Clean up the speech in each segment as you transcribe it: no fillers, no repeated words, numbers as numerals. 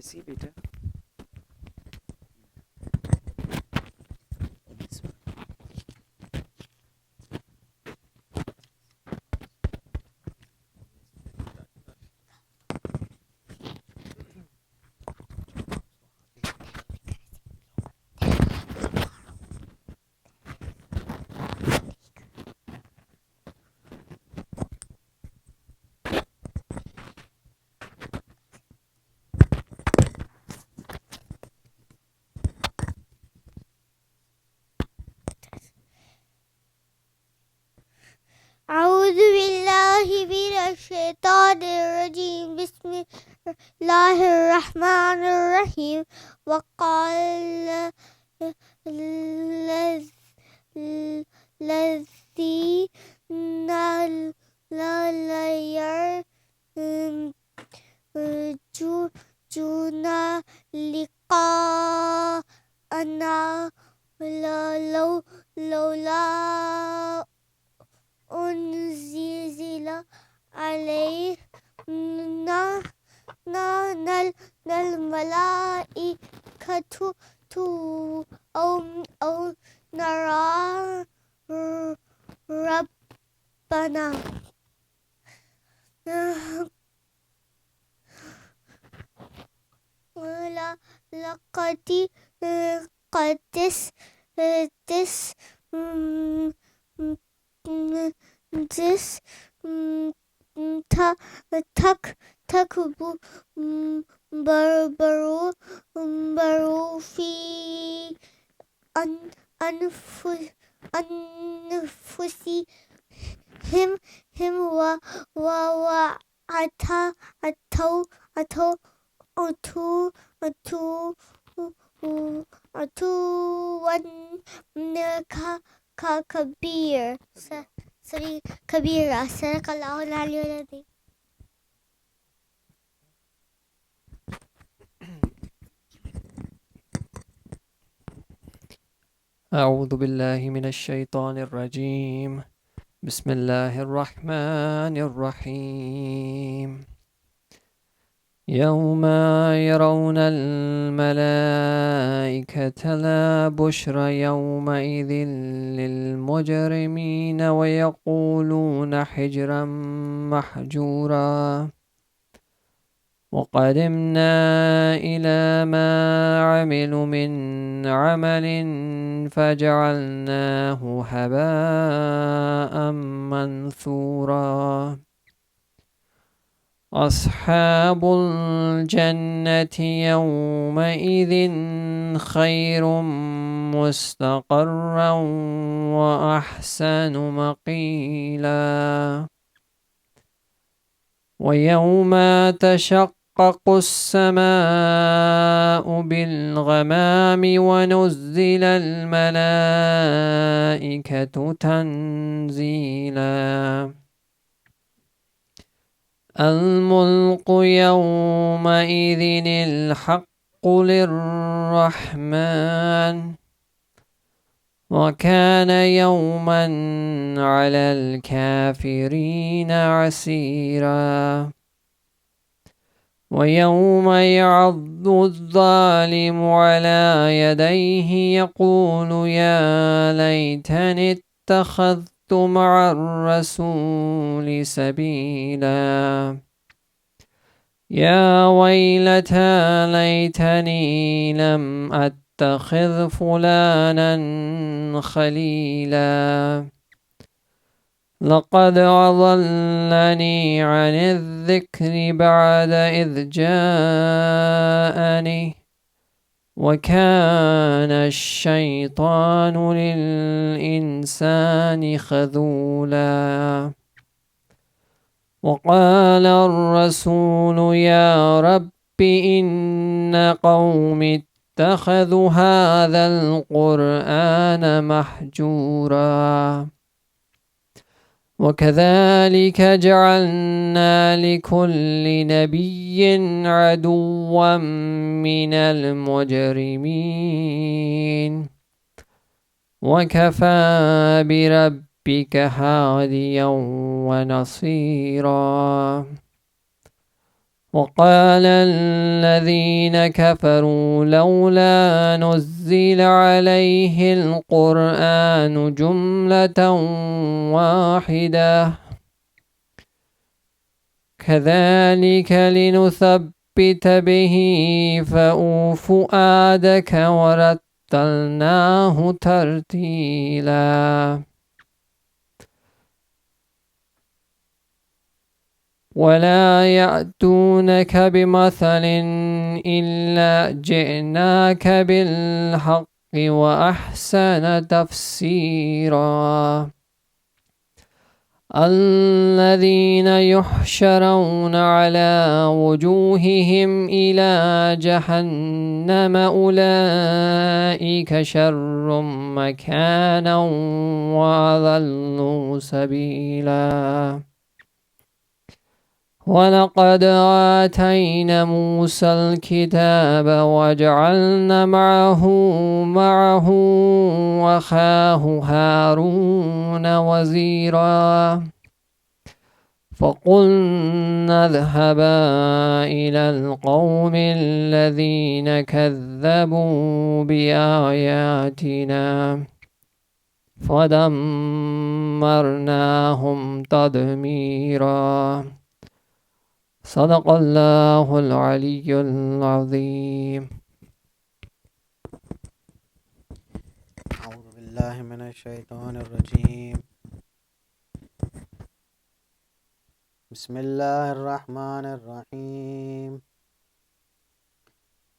ऐसी बेटा أعوذ بالله من الشيطان الرجيم بسم الله الرحمن الرحيم وقال الذين لا يرجون لقاءنا لولا أنزل علينا الملائكة أو نرى ربنا لقد تكبروا في أنفسهم وأتوا عتوا كبير كبيرة صدق الله العلي العظيم. أعوذ بالله من الشيطان الرجيم بسم الله الرحمن الرحيم يوم يرون الملائكة لا بشرى يومئذ للمجرمين ويقولون حجرا محجورا وقدمنا إلى ما عملوا من عمل فجعلناه هباء منثورا أصحاب الجنة يومئذ خير مستقرا وأحسن مقيلا ويوم تشقق السماء بالغمام ونزل الملائكة تنزيلا الملك يومئذ الحق للرحمن وكان يوما على الكافرين عسيرا ويوم يعض الظالم على يديه يقول يا ليتني اتخذت مع الرسول سبيلا يا ويلتى ليتني لم أتخذ فلانا خليلا لقد أضلني عن الذكر بعد إذ جاءني وكان الشيطان للإنسان خذولا وقال الرسول يا رب إن قوم اتخذوا هذا القرآن محجورا وكذلك جعلنا لكل نبي عدوا من المجرمين وكفى بربك هاديا ونصيرا وقال الذين كفروا لولا نزل عليه القرآن جملة واحدة كذلك لنثبت به فؤادك ورتلناه ترتيلا ولا يأتونك بمثل إلا جئناك بالحق وأحسن تفسيرا الذين يحشرون على وجوههم إلى جهنم أولئك شر مكانا وأضل سبيلا ولقد آتينا موسى الكتاب وجعلنا معه أخاه هارون وزيرا فقلنا اذهبا إلى القوم الذين كذبوا بآياتنا فدمرناهم تدميرا صدق الله العلي العظيم. أعوذ بالله من الشيطان الرجيم. بسم الله الرحمن الرحيم.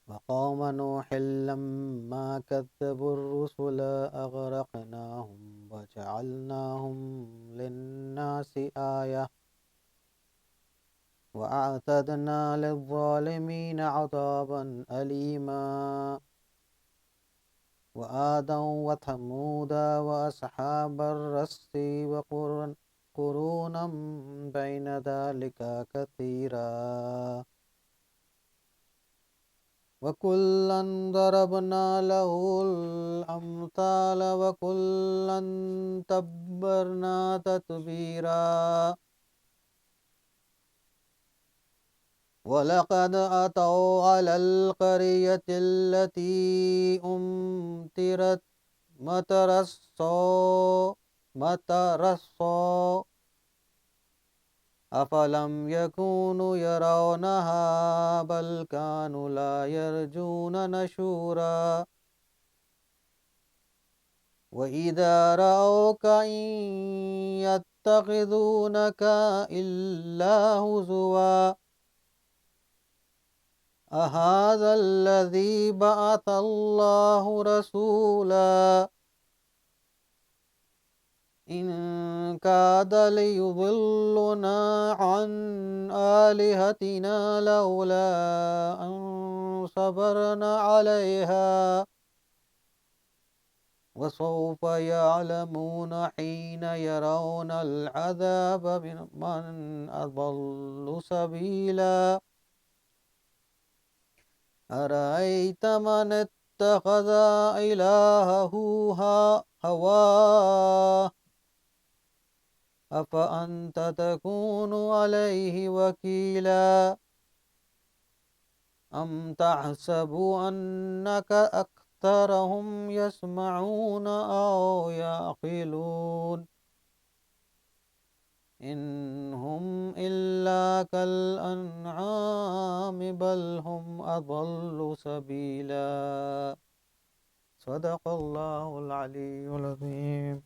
وقوم نوح لما كذبوا الرسل أغرقناهم وجعلناهم للناس آية وأعتدنا للظالمين عذابا أليما وآدا وثمود وأصحاب الرس وقرونا بين ذلك كثيرا وكلا ضربنا له الأمثال وكلا تبرنا تتبيرا ولقد أتوا على القرية التي أمطرت مطر السوء أفلم يكونوا يرونها بل كانوا لا يرجون نشورا وإذا رأوك إن يتخذونك إلا هزوا أهذا الذي بعث الله رسولا إن كاد ليضلنا عن آلهتنا لولا أن صبرنا عليها وسوف يعلمون حين يرون العذاب من أضل سبيلا أرأيت من اتخذ إلهه هواه أفأنت تكون عليه وكيلا أم تحسب أنك أكثرهم يسمعون أو يعقلون إن هم إلا كالأنعام بل هم أضل سبيلا صدق الله العلي العظيم.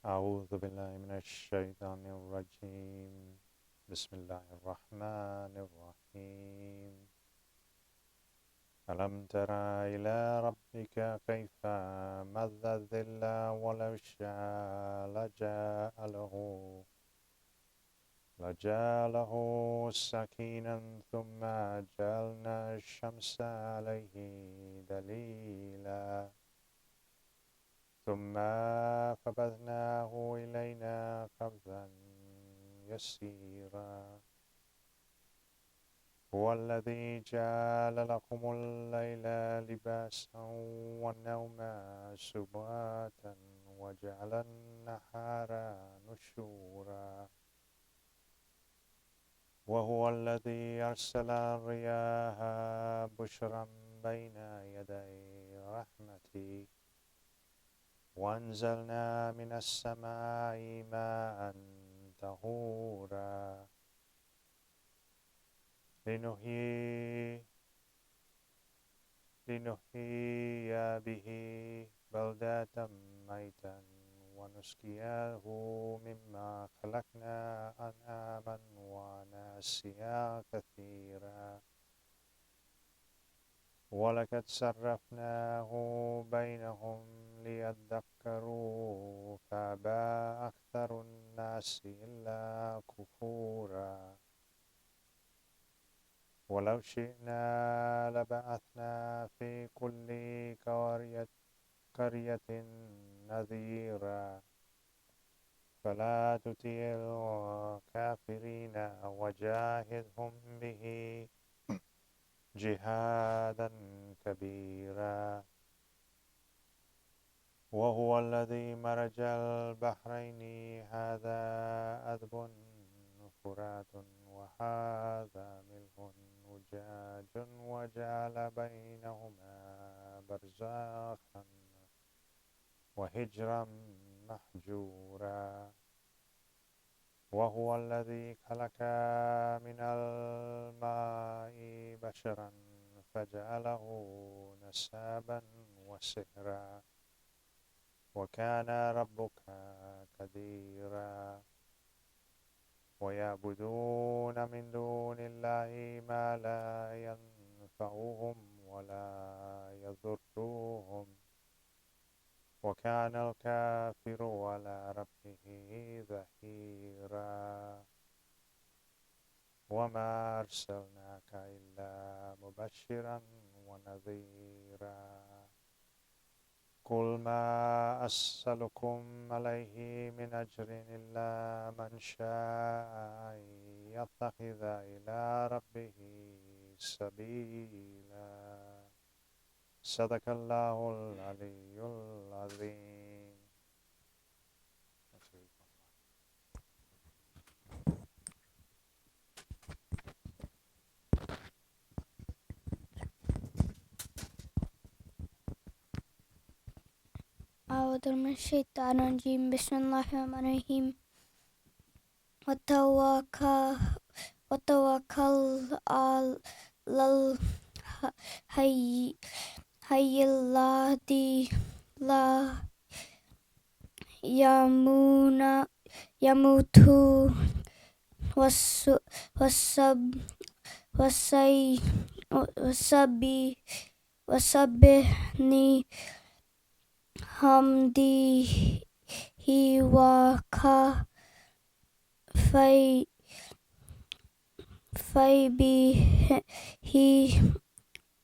أعوذ بالله من الشيطان الرجيم. بسم الله الرحمن الرحيم. ألم تر إلى ربك كيف مد الظل ولو شاء لجعله سكينا ثم جعلنا الشمس عليه دليلا ثم فبثناه إلينا قبضا يسيرا هو الذي جعل لكم الليل لباسا والنوم سباتا وجعل النهار نشورا وهو الذي أرسل الرياح بشرا بين يدي رحمته وأنزلنا من السماء ماء طهورا لنحيي به بلدة ميتا ونسقيه مما خلقنا أنعاما وأناسيا كثيرا ولقد صرفناه بينهم ليذكروا فأبى أكثر الناس إلا كفورا ولو شئنا لبعثنا في كل قرية نذيرا فلا تطع الكافرين وجاهدهم به جهادا كبيرا وهو الذي مرج البحرين هذا عذب فرات وهذا ملح أجاج وجعل بينهما برزخا وحجرا محجورا وهو الذي خلق من الماء بشرا فجعله نسابا وسحرا وكان ربك قديرا ويعبدون من دون الله ما لا ينفعهم ولا يضرهم وكان الكافر على ربه ظهيرا وما أرسلناك إلا مبشرا ونذيرا قل ما أسألكم عليه من أجر إلا من شاء أن يتخذ إلى ربه سبيلا صدق الله العلي العظيم. أعوذ من الشيطان الرجيم بسم الله الرحمن الرحيم وتوكل على الحي الذي لا يموت وسبحني حمده وكفى به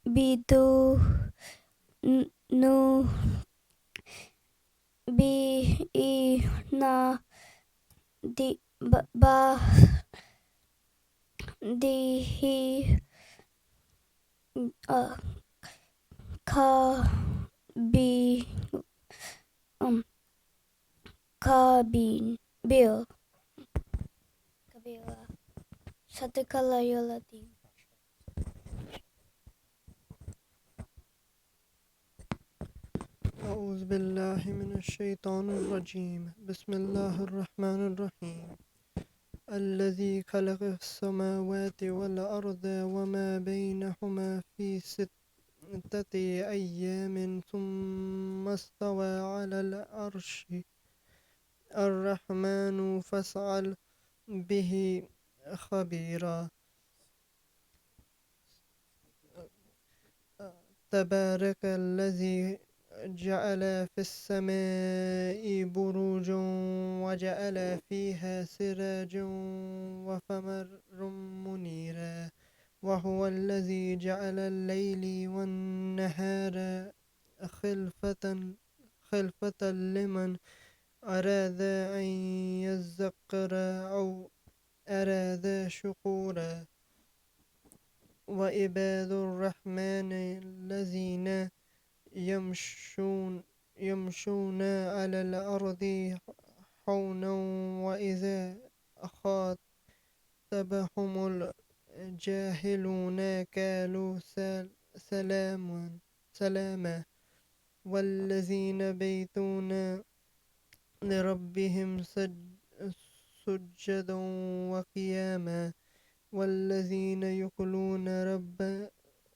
بإنا بعده كبير صدق الله العظيم. أعوذ بالله من الشيطان الرجيم بسم الله الرحمن الرحيم الذي خلق السماوات والأرض وما بينهما في ستة أيام ثم استوى على العرش الرحمن فاسأل به خبيرا تبارك الذي جعل في السماء بروجا وجعل فيها سراجا وقمرا منيرا وهو الذي جعل الليل والنهار خلفة لمن أراد أن يذكر أو أراد شكورا. وعباد الرحمن الذين يمشون على الأرض حونا وإذا خاطبهم الجاهلون قالوا سلاما. والذين بيتون لربهم سجدا وقياما. والذين يقولون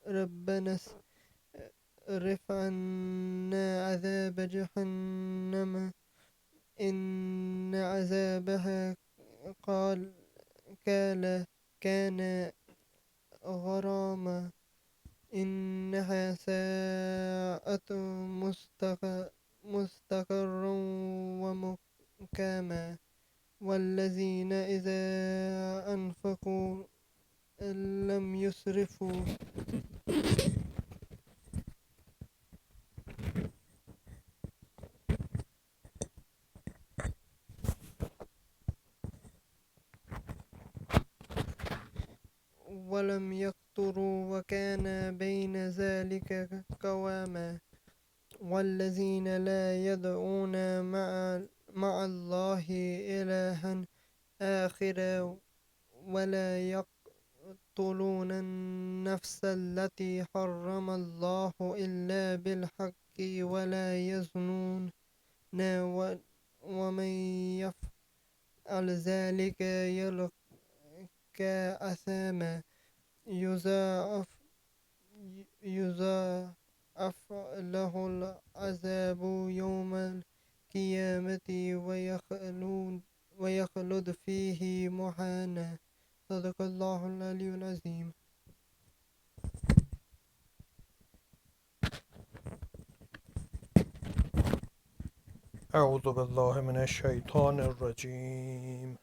ربنا اصرف عنا عذاب جهنم إن عذابها كان غراما إنها ساءت مستقرا ومقاما. والذين إذا أنفقوا لم يسرفوا ولم يقتروا وكان بين ذلك قواما. والذين لا يدعون مع الله إلها آخر ولا يقتلون النفس التي حرم الله إلا بالحق ولا يزنون ومن يفعل ذلك يلقى أثاما يضاعف له العذاب يوم القيامة ويخلد فيه مهانا. صدق الله العلي العظيم. أعوذ بالله من الشيطان الرجيم.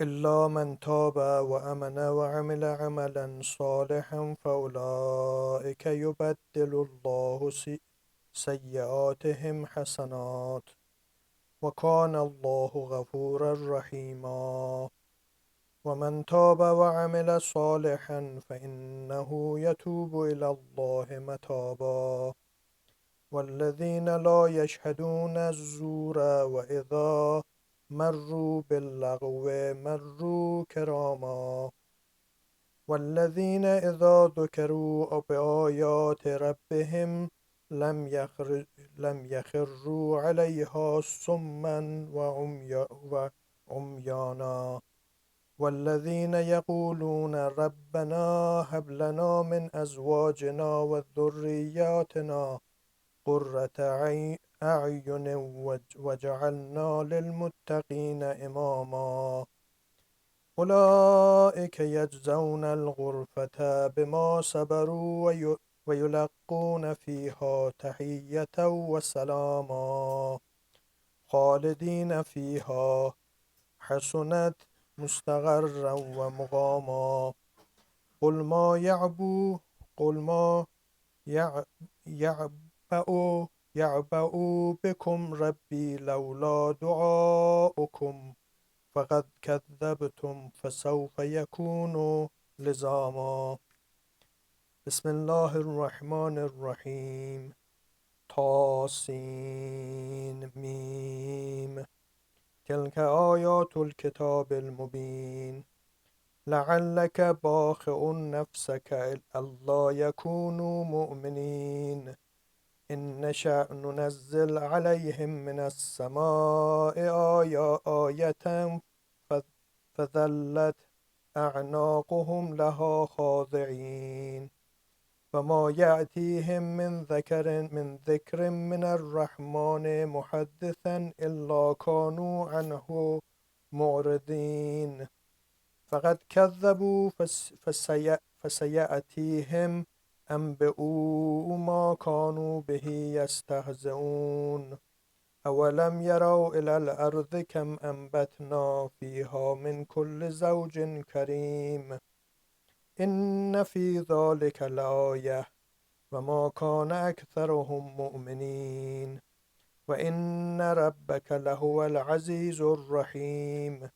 إلا من تاب وأمن وعمل عملا صالحا فأولئك يبدل الله سيئاتهم حسنات وكان الله غفورا رحيما. ومن تاب وعمل صالحا فإنه يتوب إلى الله متابا. والذين لا يشهدون الزور وإذا مروا باللغو مروا كراما. والذين إذا ذكروا بآيات ربهم لم يخروا عليها صما وعميانا. والذين يقولون ربنا هب لنا من أزواجنا وذرياتنا قرة أعين وجعلنا للمتقين إماما. أولئك يجزون الغرفة بما صبروا ويلقون فيها تحية وسلاما خالدين فيها حسنت مستقرا ومقاما. قل ما يعبأ بكم ربي لولا دعاؤكم فقد كذبتم فسوف يكون لزاما. بسم الله الرحمن الرحيم. طاسين ميم. تلك آيات الكتاب المبين. لعلك باخع نفسك ألا يكونوا مؤمنين إن نشأ ننزل عليهم من السماء آية فظلت أعناقهم لها خاضعين. فما يأتيهم من ذكر من الرحمن محدثا إلا كانوا عنه معرضين. فقد كذبوا فسيأتيهم أنبئوا ما كانوا به يستهزئون. أولم يروا إلى الأرض كم أنبتنا فيها من كل زوج كريم إن في ذلك لآية وما كان أكثرهم مؤمنين. وإن ربك لهو العزيز الرحيم.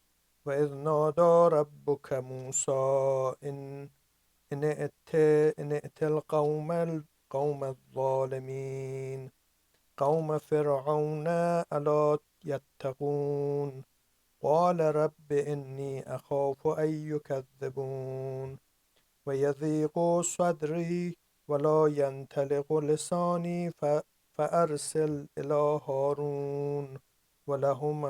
وإذ نادى ربك موسى إن ائت القوم الظالمين قوم فرعون ألا يتقون قال رب إني أخاف أن يكذبون ويضيق صدري ولا ينطلق لساني فأرسل إلى هارون ولهم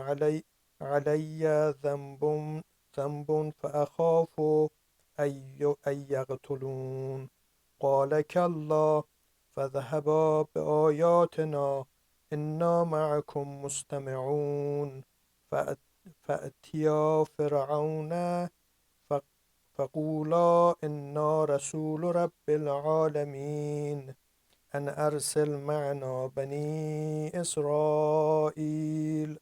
علي ذنب فأخاف أن يقتلون قال كلا فاذهبا بآياتنا إنا معكم مستمعون فأتيا فرعون فقولا إنا رسول رب العالمين أن أرسل معنا بني إسرائيل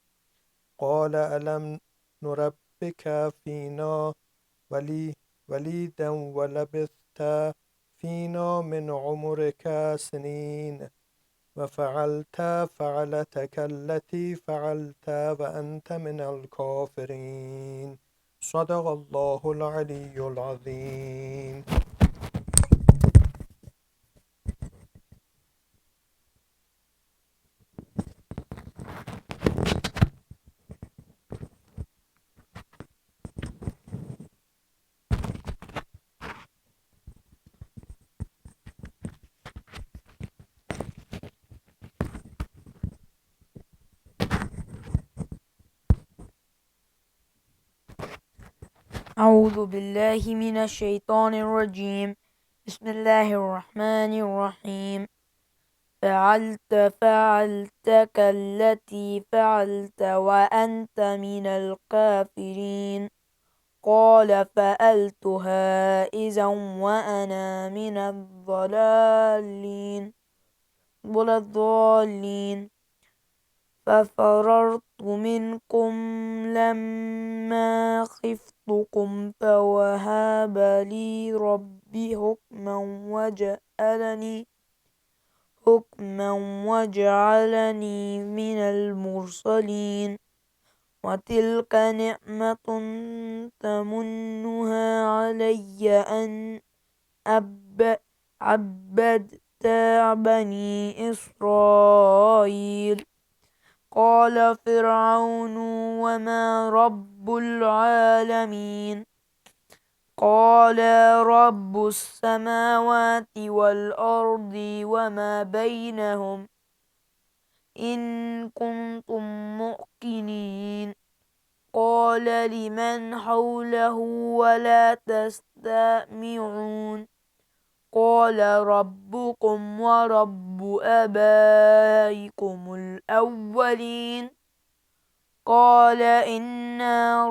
قال ألم نربك فينا وليدا ولبثت فينا من عمرك سنين وفعلت فعلتك التي فعلت وأنت من الكافرين صدق الله العلي العظيم. أعوذ بالله من الشيطان الرجيم. بسم الله الرحمن الرحيم. فعلتك التي فعلت وأنت من الكافرين قال فعلتها إذا وأنا من الضالين ففررت منكم لما خفتكم فوهب لي ربي حكما وجعلني من المرسلين وتلك نعمة تمنها علي أن عبدت بني إسرائيل. قال فرعون وما رب العالمين قال رب السماوات والأرض وما بينهم إن كنتم موقنين. قال لمن حوله ولا تستمعون قال ربكم ورب آبائكم الأولين. قال إن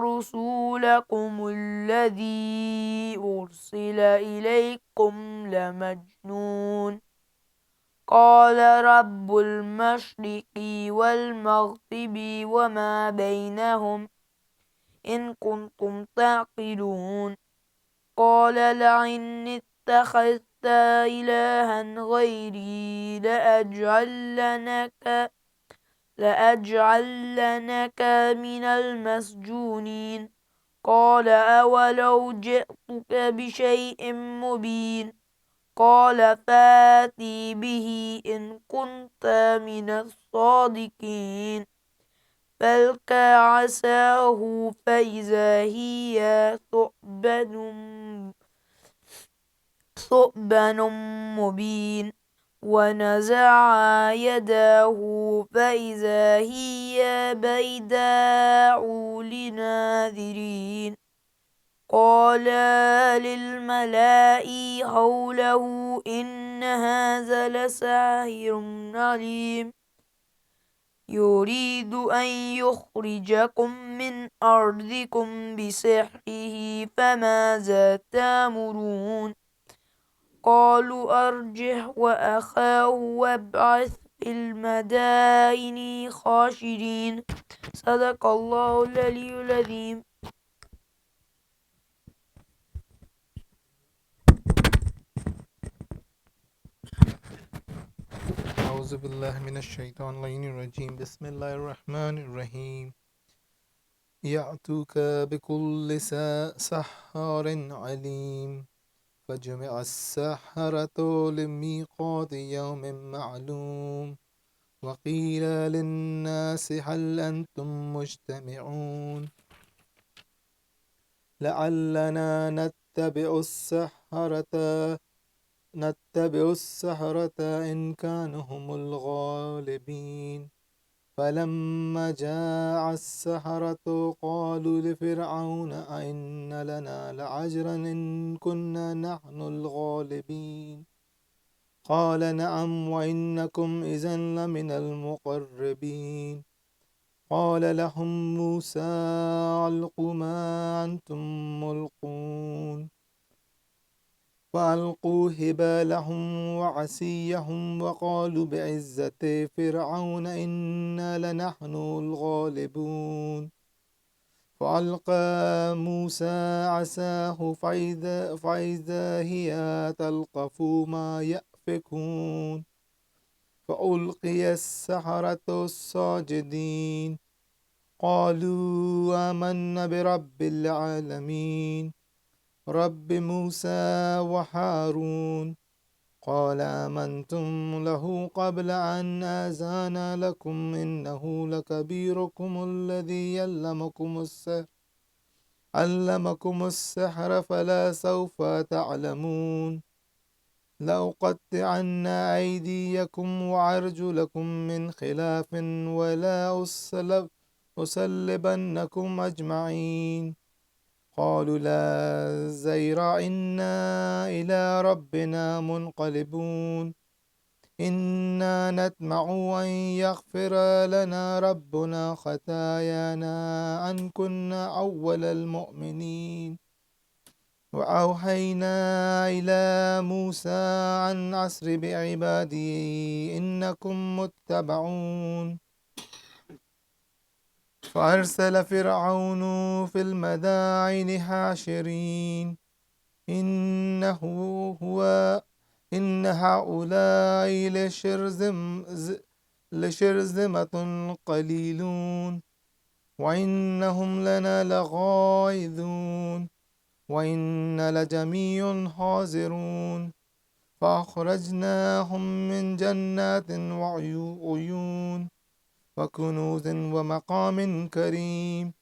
رسولكم الذي أرسل إليكم لمجنون. قال رب المشرق والمغرب وما بينهم إن كنتم تعقلون. قال لئن اتخذت إلها غيري لأجعلنك من المسجونين. قال أولو جئتك بشيء مبين قال فاتي به إن كنت من الصادقين. فألقى عصاه فإذا هي ثعبان مبين ونزع يده فإذا هي بيداء للناظرين. قال للملأ حوله إن هذا لساحر عليم يريد أن يخرجكم من أرضكم بسحره فماذا تأمرون. قالوا أرجه وأخاه وابعث في المدائن حاشرين. صدق الله العلي العظيم. أعوذ أعوذ بالله من الشيطان الرجيم بسم الله الرحمن الرحيم يأتوك بكل سحار عليم فجمع السحرة لميقات يوم معلوم وقيل للناس هل أنتم مجتمعون لعلنا نتبع السحرة إن كانوا هم الغالبين فلما جاء السحرة قالوا لفرعون أئن لنا لأجرا إن كنا نحن الغالبين قال نعم وإنكم إذا لمن المقربين قال لهم موسى ألقوا ما أنتم ملقون فألقوا هبالهم وعصيهم وقالوا بعزة فرعون إنا لنحن الغالبون فألقى موسى عصاه فإذا هي تلقف ما يأفكون فألقي السحرة الساجدين قالوا آمنا برب العالمين رب موسى وهارون قال آمنتم له قبل أن آذن لكم إنه لكبيركم الذي علمكم السحر فلا سوف تعلمون لأقطعن أيديكم وأرجلكم من خلاف ولا أصلبنكم أجمعين قالوا لا زير إنا إلى ربنا منقلبون إنا نطمع أن يغفر لنا ربنا خطايانا أن كنا أول المؤمنين وأوحينا إلى موسى أن أسر بعبادي إنكم متبعون فأرسل فرعون في المدائن حاشرين إن هؤلاء لشرذمة قليلون وإنهم لنا لغائظون وإن لجميع حاذرون فأخرجناهم من جنات وعيون وكنوز ومقام كريم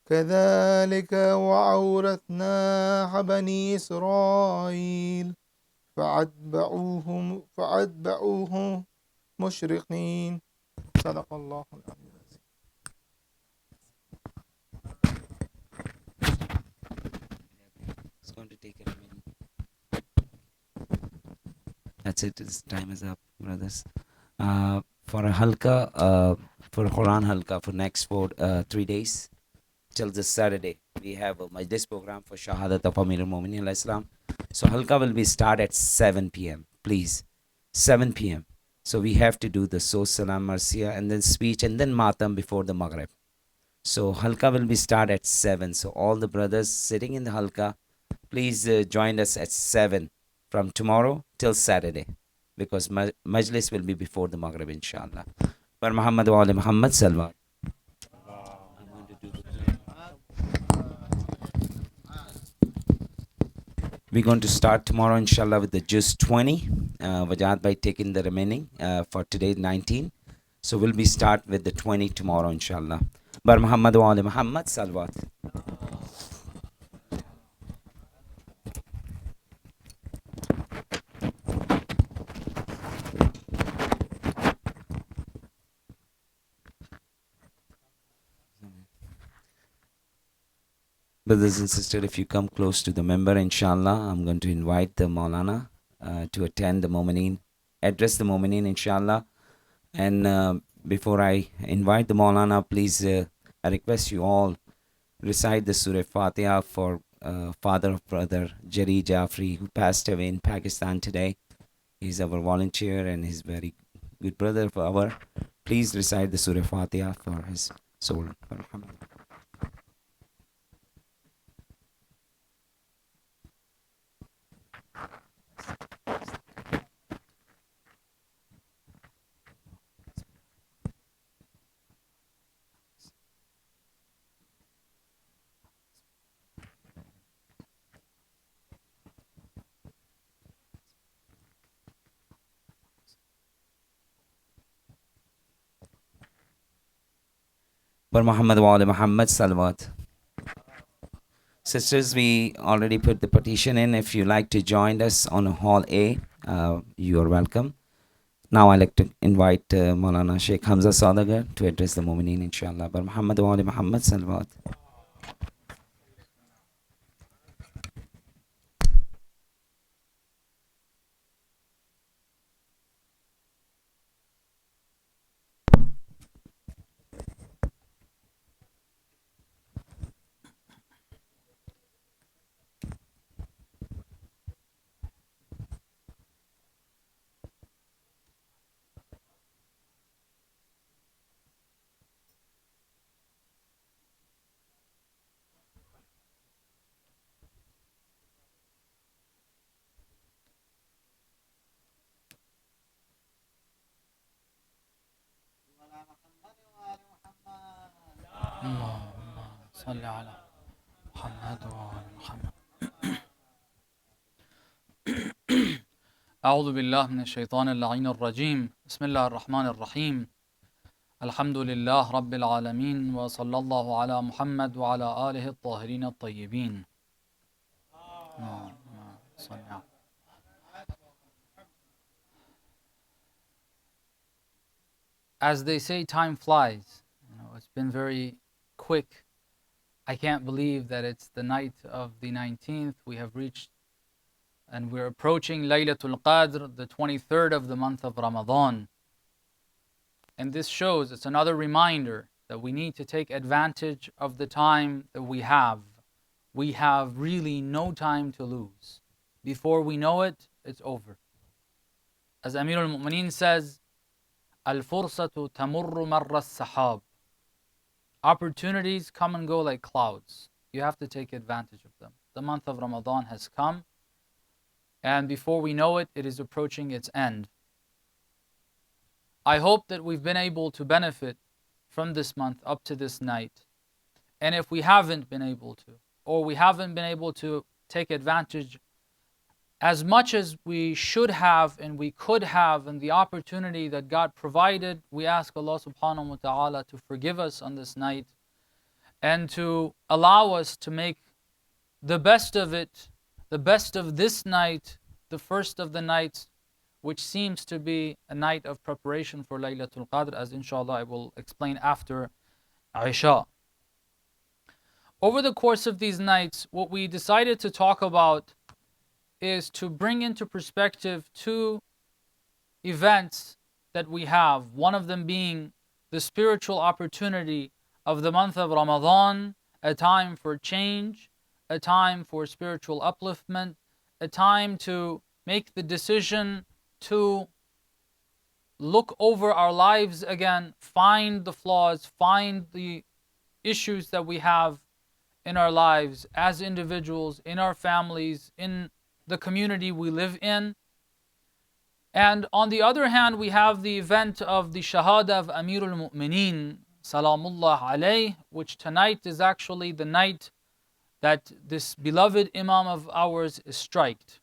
كذلك وأورثناها بني إسرائيل فأتبعوهم مشرقين صدق الله العظيم. It's going to take a minute. That's it. Time is up, brothers. For a halqa, for Quran halqa for next 3 days till this Saturday, we have a majlis program for Shahadat of Amir al-Mu'minin al-Islam. So halqa will be start at 7 p.m. Please, 7 p.m. So we have to do the So Salam Marsiya and then speech and then Matam before the Maghrib. So halqa will be start at 7. So all the brothers sitting in the halqa, please join us at 7 from tomorrow till Saturday, because majlis will be before the Maghrib, inshallah. Par Muhammad wa ali Muhammad salwa. We're going to start tomorrow, inshallah, with the Juz 20. Wajad by taking the remaining for today, 19. So we'll be start with the 20 tomorrow, inshallah. Bar Muhammad wa ali Muhammad salawat. Brothers and sisters, if you come close to the member, inshallah, I'm going to invite the Maulana to attend the MOMIN, address the MOMIN, inshallah. And before I invite the Maulana, please, I request you all recite the Surah Fatiha for father of brother Jari Jafri, who passed away in Pakistan today. He's our volunteer and he's very good brother for our. Please recite the Surah Fatiha for his soul. Bar Muhammad wa ali Muhammad salawat. Sisters, we already put the petition in. If you like to join us on Hall A, you are welcome. Now I like to invite Maulana Sheikh Hamza Sodagar to address the MOMIN, inshallah. Bar Muhammad wa ali Muhammad salawat. صل على محمد وآل محمد. أعوذ بالله من الشيطان اللعين الرجيم. بسم الله الرحمن الرحيم. الحمد لله رب العالمين وصلى الله على محمد وعلى آله الطاهرين الطيبين. As they say, time flies. It's been very quick. I can't believe that it's the night of the 19th. We have reached and we're approaching Laylatul Qadr, the 23rd of the month of Ramadan. And this shows, it's another reminder that we need to take advantage of the time that we have. We have really no time to lose. Before we know it, it's over. As Amir al-Mu'mineen says, Al-fursatu tamurru marra as-sahab. Opportunities come and go like clouds. You have to take advantage of them. The month of Ramadan has come, and before we know it, it is approaching its end. I hope that we've been able to benefit from this month up to this night. And if we haven't been able to, or we haven't been able to take advantage as much as we should have and we could have, and the opportunity that God provided, we ask Allah subhanahu wa ta'ala to forgive us on this night and to allow us to make the best of it, the best of this night, the first of the nights, which seems to be a night of preparation for Laylatul Qadr, as inshallah I will explain after Isha. Over the course of these nights, what we decided to talk about is to bring into perspective two events that we have, one of them being the spiritual opportunity of the month of Ramadan, a time for change, a time for spiritual upliftment, a time to make the decision to look over our lives again, find the flaws, find the issues that we have in our lives as individuals, in our families, in the community we live in. And on the other hand, we have the event of the Shahada of Amir al-Mu'mineen, Salamullah alayh, which tonight is actually the night that this beloved Imam of ours is striked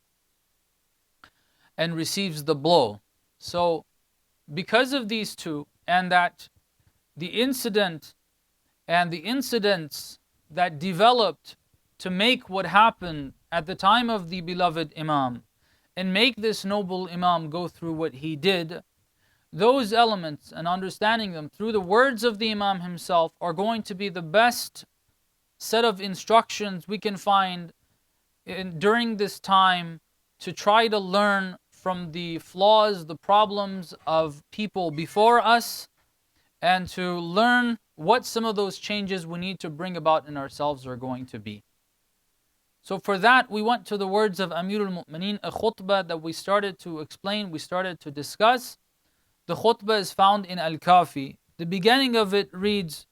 and receives the blow. So because of these two, and that the incident and the incidents that developed to make what happened at the time of the beloved Imam and make this noble Imam go through what he did, those elements and understanding them through the words of the Imam himself are going to be the best set of instructions we can find during this time to try to learn from the flaws, the problems of people before us, and to learn what some of those changes we need to bring about in ourselves are going to be. So for that, we went to the words of Amir al-Mu'mineen, a khutbah that we started to explain, we started to discuss. The khutbah is found in Al-Kafi. The beginning of it reads,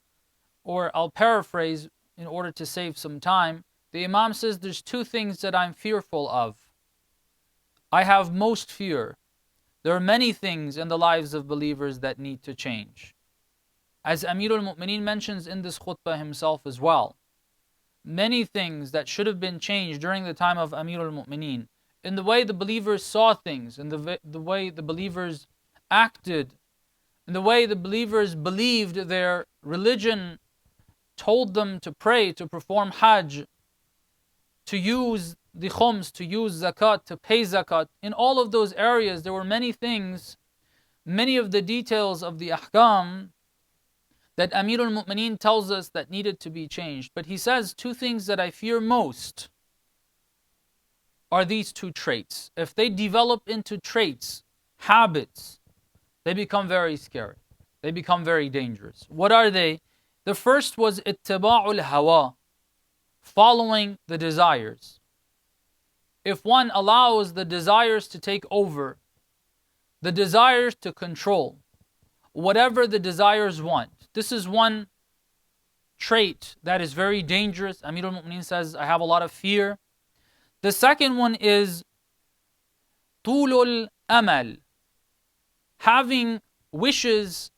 or I'll paraphrase in order to save some time. The Imam says, there's two things that I'm fearful of. I have most fear. There are many things in the lives of believers that need to change. As Amir al-Mu'mineen mentions in this khutbah himself as well. Many things that should have been changed during the time of Amir al-Mu'mineen, in the way the believers saw things, in the way the believers acted, in the way the believers believed their religion told them to pray, to perform hajj, to use the khums, to use zakat, to pay zakat. In all of those areas, there were many things, many of the details of the ahkam that Amir al-Mu'mineen tells us that needed to be changed. But he says two things that I fear most are these two traits. If they develop into traits, habits, they become very scary. They become very dangerous. What are they? The first was ittiba'ul hawa, following the desires. If one allows the desires to take over, the desires to control, whatever the desires want, this is one trait that is very dangerous. Amir al-Mu'mineen says, I have a lot of fear. The second one is tulul amal, having wishes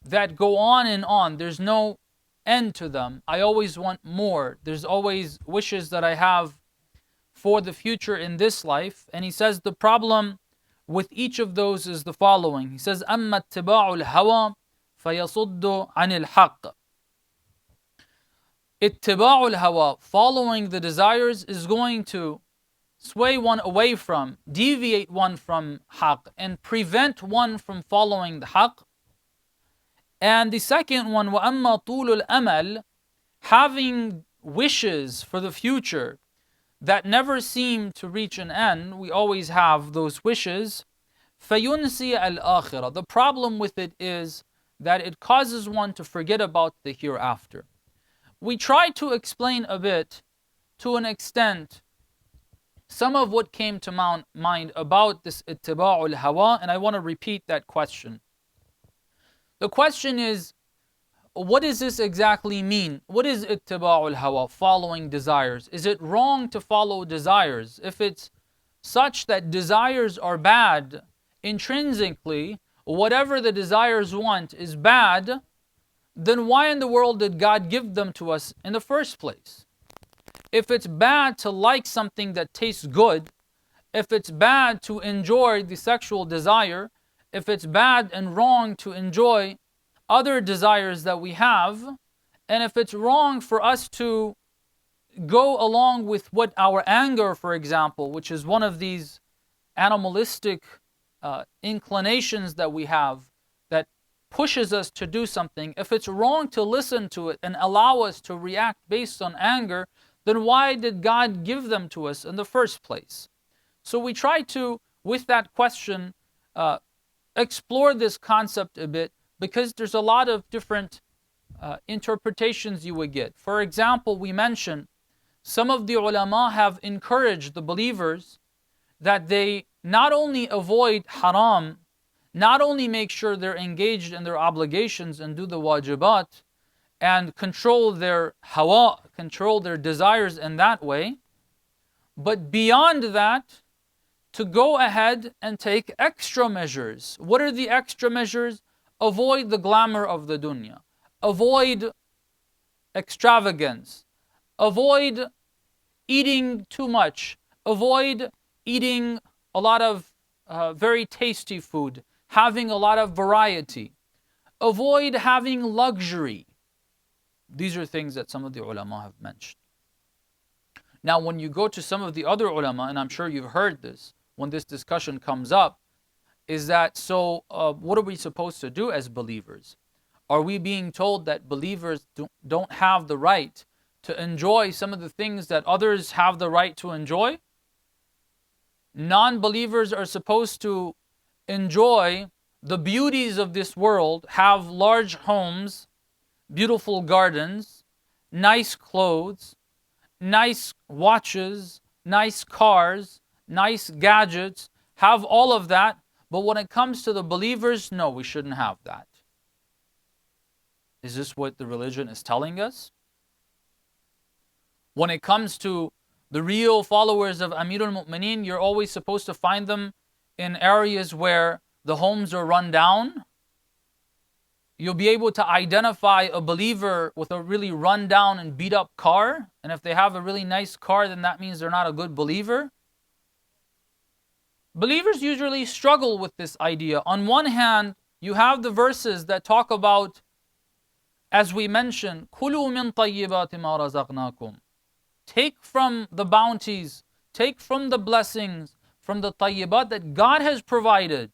that go on and on. There's no end to them. I always want more. There's always wishes that I have for the future in this life. And he says the problem with each of those is the following. He says, أَمَّا اتِّبَاعُ الْهَوَى فَيَصُدُّ عَنِ الْحَقِّ. Ittiba'ul hawa, following the desires, is going to sway one away from, deviate one from haqq, and prevent one from following the haqq. And the second one, وَأَمَّا طُولُ الْأَمَلِ, having wishes for the future that never seem to reach an end. We always have those wishes. فَيُنْسِي الْآخِرَةِ. The problem with it is that it causes one to forget about the hereafter. We try to explain a bit, to an extent, some of what came to mind about this ittiba'ul hawa, and I want to repeat that question. The question is, what does this exactly mean? What is ittiba'ul hawa, following desires? Is it wrong to follow desires? If it's such that desires are bad, intrinsically, whatever the desires want is bad, then why in the world did God give them to us in the first place? If it's bad to like something that tastes good, if it's bad to enjoy the sexual desire, if it's bad and wrong to enjoy other desires that we have, and if it's wrong for us to go along with what our anger, for example, which is one of these animalistic inclinations that we have, that pushes us to do something, if it's wrong to listen to it and allow us to react based on anger, then why did God give them to us in the first place? So we try to, with that question, explore this concept a bit, because there's a lot of different interpretations you would get. For example, we mentioned some of the ulama have encouraged the believers that they not only avoid haram, not only make sure they're engaged in their obligations and do the wajibat and control their hawa, control their desires in that way, but beyond that, to go ahead and take extra measures. What are the extra measures? Avoid the glamour of the dunya. Avoid extravagance. Avoid eating too much. Avoid eating a lot of very tasty food. Having a lot of variety. Avoid having luxury. These are things that some of the ulama have mentioned. Now, when you go to some of the other ulama, and I'm sure you've heard this, when this discussion comes up, is that, so what are we supposed to do as believers? Are we being told that believers don't have the right to enjoy some of the things that others have the right to enjoy? Non-believers are supposed to enjoy the beauties of this world, have large homes, beautiful gardens, nice clothes, nice watches, nice cars, nice gadgets, have all of that. But when it comes to the believers, no, we shouldn't have that. Is this what the religion is telling us? When it comes to the real followers of Amir al-Mu'mineen, you're always supposed to find them in areas where the homes are run down. You'll be able to identify a believer with a really run down and beat up car. And if they have a really nice car, then that means they're not a good believer. Believers usually struggle with this idea. On one hand, you have the verses that talk about as we mentioned, كُلُوا مِن طَيِّبَاتِ مَا رَزَقْنَاكُمْ. Take from the bounties, take from the blessings, from the tayyibat that God has provided.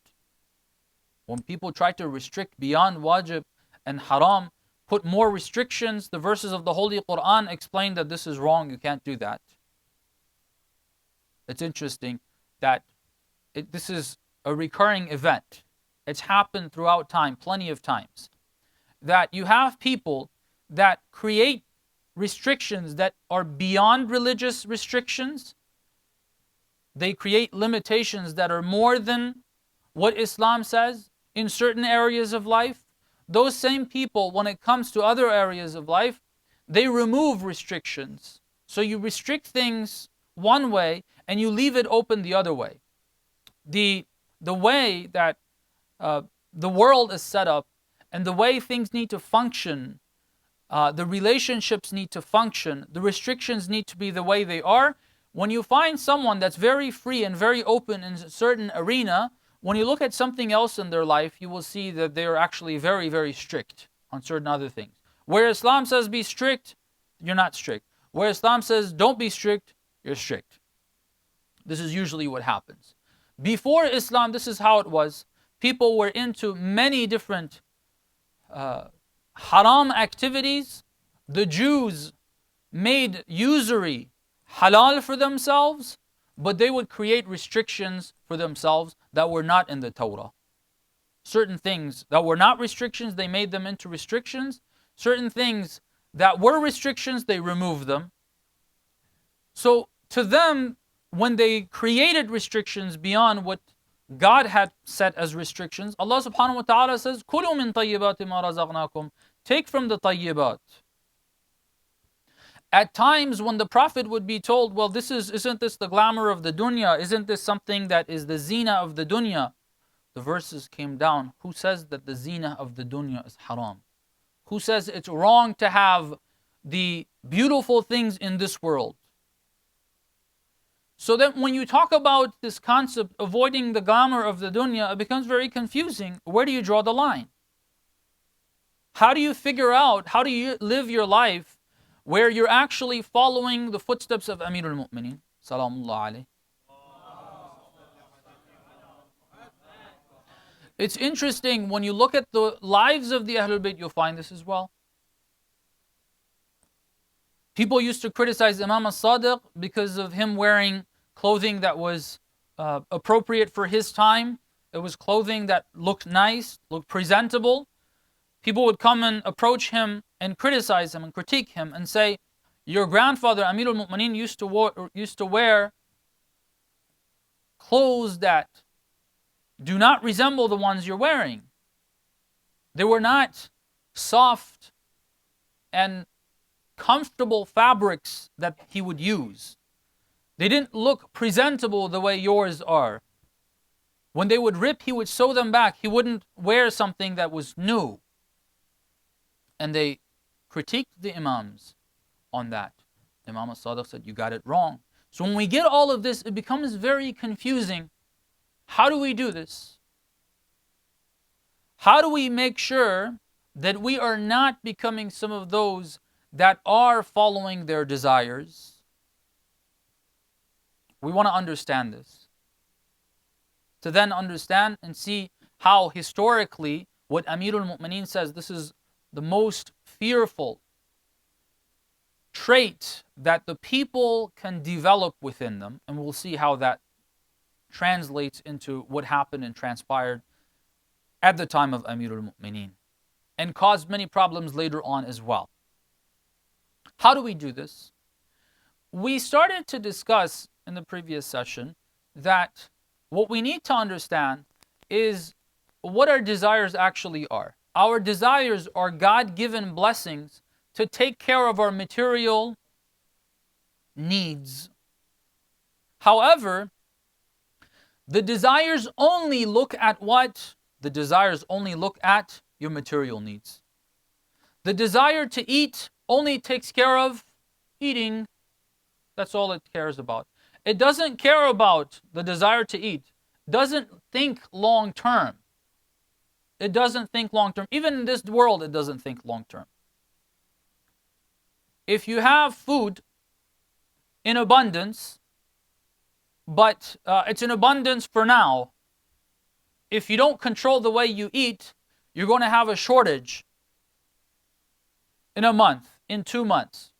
When people try to restrict beyond wajib and haram, put more restrictions, the verses of the Holy Quran explain that this is wrong, you can't do that. It's interesting that this is a recurring event. It's happened throughout time, plenty of times. That you have people that create restrictions that are beyond religious restrictions. They create limitations that are more than what Islam says in certain areas of life. Those same people, when it comes to other areas of life, they remove restrictions. So you restrict things one way and you leave it open the other way. The way that the world is set up and the way things need to function, the relationships need to function, the restrictions need to be the way they are. When you find someone that's very free and very open in a certain arena, when you look at something else in their life, you will see that they are actually very, very strict on certain other things. Where Islam says be strict, you're not strict. Where Islam says don't be strict, you're strict. This is usually what happens. Before Islam, this is how it was. People were into many different haram activities. The Jews made usury halal for themselves, but they would create restrictions for themselves that were not in the Torah. Certain things that were not restrictions, they made them into restrictions. Certain things that were restrictions, they removed them. So to them, when they created restrictions beyond what God had set as restrictions, Allah subhanahu wa ta'ala says, كُلُوا مِن طَيِّبَاتِ مَا رَزَقْنَاكُمْ. Take from the tayyibat. At times when the Prophet would be told, well, isn't this the glamour of the dunya? Isn't this something that is the zina of the dunya? The verses came down. Who says that the zina of the dunya is haram? Who says it's wrong to have the beautiful things in this world? So that when you talk about this concept, avoiding the glamour of the dunya, it becomes very confusing. Where do you draw the line? How do you figure out, how do you live your life where you're actually following the footsteps of Amir al-Mu'mineen, salamullah alayhi? It's interesting, when you look at the lives of the Ahlul Bayt, you'll find this as well. People used to criticize Imam al-Sadiq because of him wearing clothing that was appropriate for his time. It was clothing that looked nice, looked presentable. People would come and approach him and criticize him and critique him and say, your grandfather Amir al-Mu'mineen used to wear clothes that do not resemble the ones you're wearing. They were not soft and comfortable fabrics that he would use. They didn't look presentable the way yours are. When they would rip, he would sew them back. He wouldn't wear something that was new. And they critiqued the Imams on that. Imam al-Sadiq said, you got it wrong. So when we get all of this, it becomes very confusing. How do we do this? How do we make sure that we are not becoming some of those that are following their desires? We want to understand this. To then understand and see how historically what Amirul Mu'mineen says, this is the most fearful trait that the people can develop within them. And we'll see how that translates into what happened and transpired at the time of Amirul Mu'mineen and caused many problems later on as well. How do we do this? We started to discuss in the previous session that what we need to understand is what our desires actually are. Our desires are God-given blessings to take care of our material needs. However, the desires only look at what? The desires only look at your material needs. The desire to eat only takes care of eating. That's all it cares about. It doesn't care about the desire to eat. Doesn't think long term. It doesn't think long term. Even in this world, it doesn't think long term. if you have food in abundance, but it's in abundance for now, if you don't control the way you eat, you're going to have a shortage in a month, in 2 months.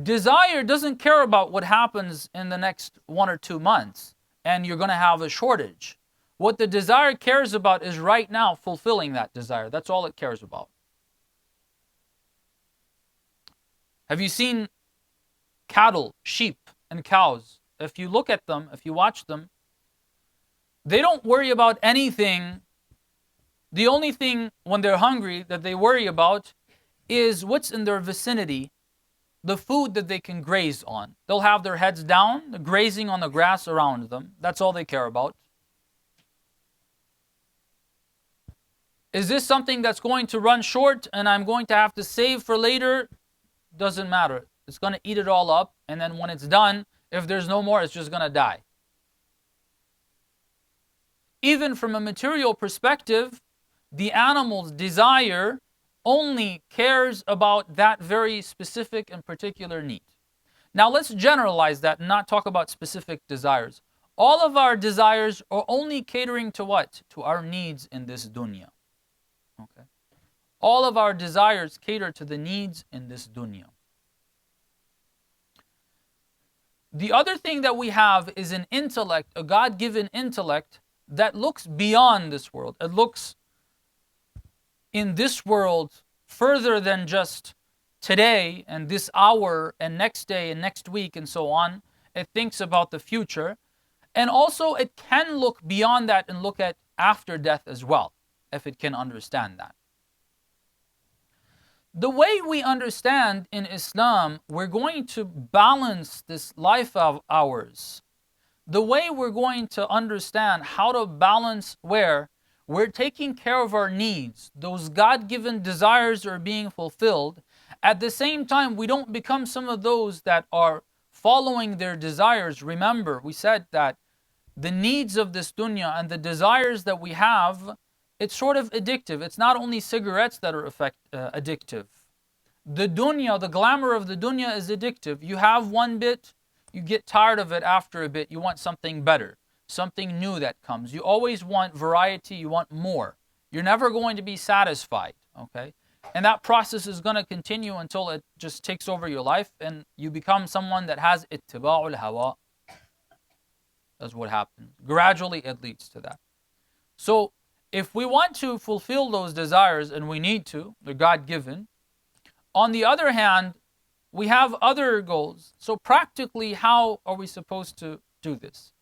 Desire doesn't care about what happens in the next 1 or 2 months, and you're going to have a shortage. What the desire cares about is right now fulfilling that desire. That's all it cares about. Have you seen cattle, sheep, and cows? If you look at them, if you watch them, they don't worry about anything. The only thing when they're hungry that they worry about is what's in their vicinity, the food that they can graze on. They'll have their heads down, grazing on the grass around them. That's all they care about. Is this something that's going to run short and I'm going to have to save for later? Doesn't matter. It's going to eat it all up, and then when it's done, if there's no more, it's just going to die. Even from a material perspective, the animal's desire only cares about that very specific and particular need. Now let's generalize that and not talk about specific desires. All of our desires are only catering to what? To our needs in this dunya. Okay. All of our desires cater to the needs in this dunya. The other thing that we have is an intellect, a God-given intellect that looks beyond this world. It looks in this world further than just today and this hour and next day and next week and so on. It thinks about the future. And also it can look beyond that and look at after death as well, if it can understand that. The way we understand in Islam, we're going to balance this life of ours. The way we're going to understand how to balance where we're taking care of our needs, those God-given desires are being fulfilled. At the same time, we don't become some of those that are following their desires. Remember, we said that the needs of this dunya and the desires that we have, it's sort of addictive. It's not only cigarettes that are addictive. The dunya, the glamour of the dunya is addictive. You have one bit, you get tired of it after a bit. You want something better, something new that comes. You always want variety, you want more. You're never going to be satisfied, okay? And that process is going to continue until it just takes over your life and you become someone that has ittiba'ul hawa. That's what happens. Gradually it leads to that. So if we want to fulfill those desires, and we need to, they're God-given. On the other hand, we have other goals. So practically, how are we supposed to do this?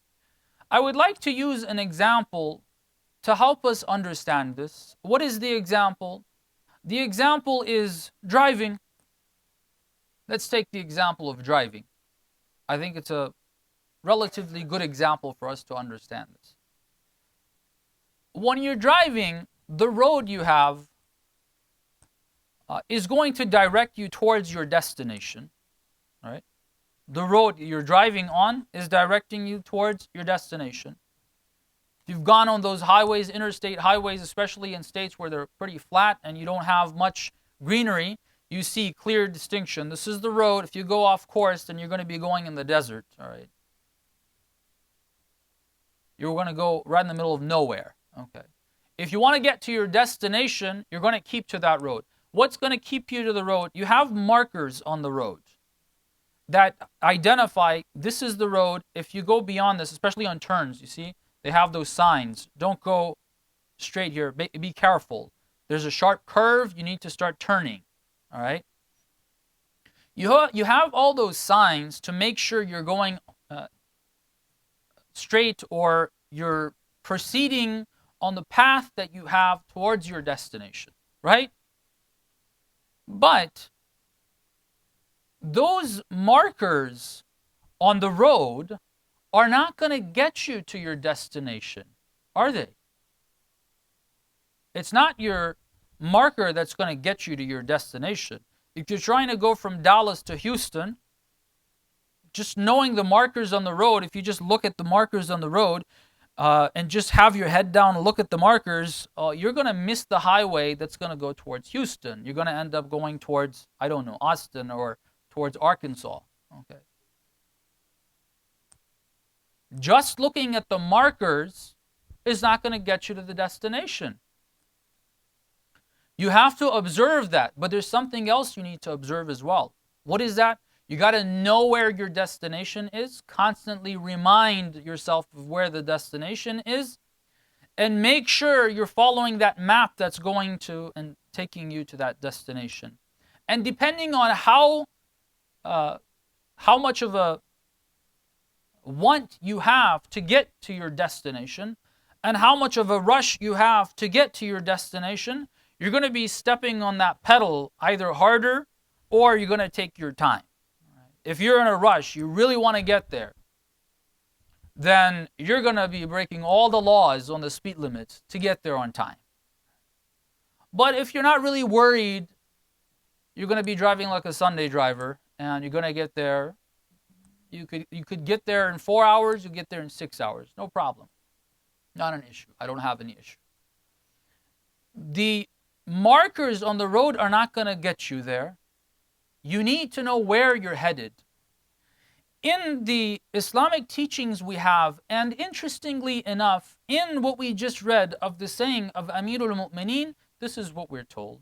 I would like to use an example to help us understand this. What is the example? The example is driving. Let's take the example of driving. I think it's a relatively good example for us to understand this. When you're driving, the road you have is going to direct you towards your destination. All right? The road you're driving on is directing you towards your destination. If you've gone on those highways, interstate highways, especially in states where they're pretty flat and you don't have much greenery, you see clear distinction. This is the road. If you go off course, then you're going to be going in the desert. All right? You're going to go right in the middle of nowhere. Okay. If you want to get to your destination, you're going to keep to that road. What's going to keep you to the road? You have markers on the road that identify this is the road. If you go beyond this, especially on turns, you see, they have those signs. Don't go straight here. Be careful. There's a sharp curve. You need to start turning. All right? You have all those signs to make sure you're going straight or you're proceeding on the path that you have towards your destination, right? But those markers on the road are not going to get you to your destination, are they? It's not your marker that's going to get you to your destination. If you're trying to go from Dallas to Houston, just knowing the markers on the road, if you just look at the markers on the road, and just have your head down and look at the markers, you're going to miss the highway that's going to go towards Houston. You're going to end up going towards, I don't know, Austin or towards Arkansas. Okay. Just looking at the markers is not going to get you to the destination. You have to observe that, but there's something else you need to observe as well. What is that? You got to know where your destination is, constantly remind yourself of where the destination is, and make sure you're following that map that's going to and taking you to that destination. And depending on how much of a want you have to get to your destination, and how much of a rush you have to get to your destination, you're going to be stepping on that pedal either harder or you're going to take your time. If you're in a rush, you really want to get there, then you're going to be breaking all the laws on the speed limits to get there on time. But if you're not really worried, you're going to be driving like a Sunday driver, and you're going to get there. You could get there in 4 hours, you get there in 6 hours. No problem. Not an issue. I don't have any issue. The markers on the road are not going to get you there. You need to know where you're headed. In the Islamic teachings we have, and interestingly enough, in what we just read of the saying of Amirul Mu'mineen, this is what we're told.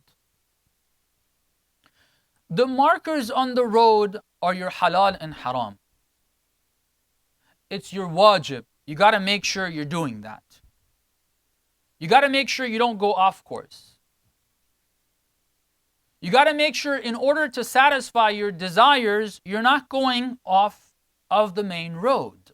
The markers on the road are your halal and haram. It's your wajib. You got to make sure you're doing that. You got to make sure you don't go off course. You got to make sure in order to satisfy your desires, you're not going off of the main road.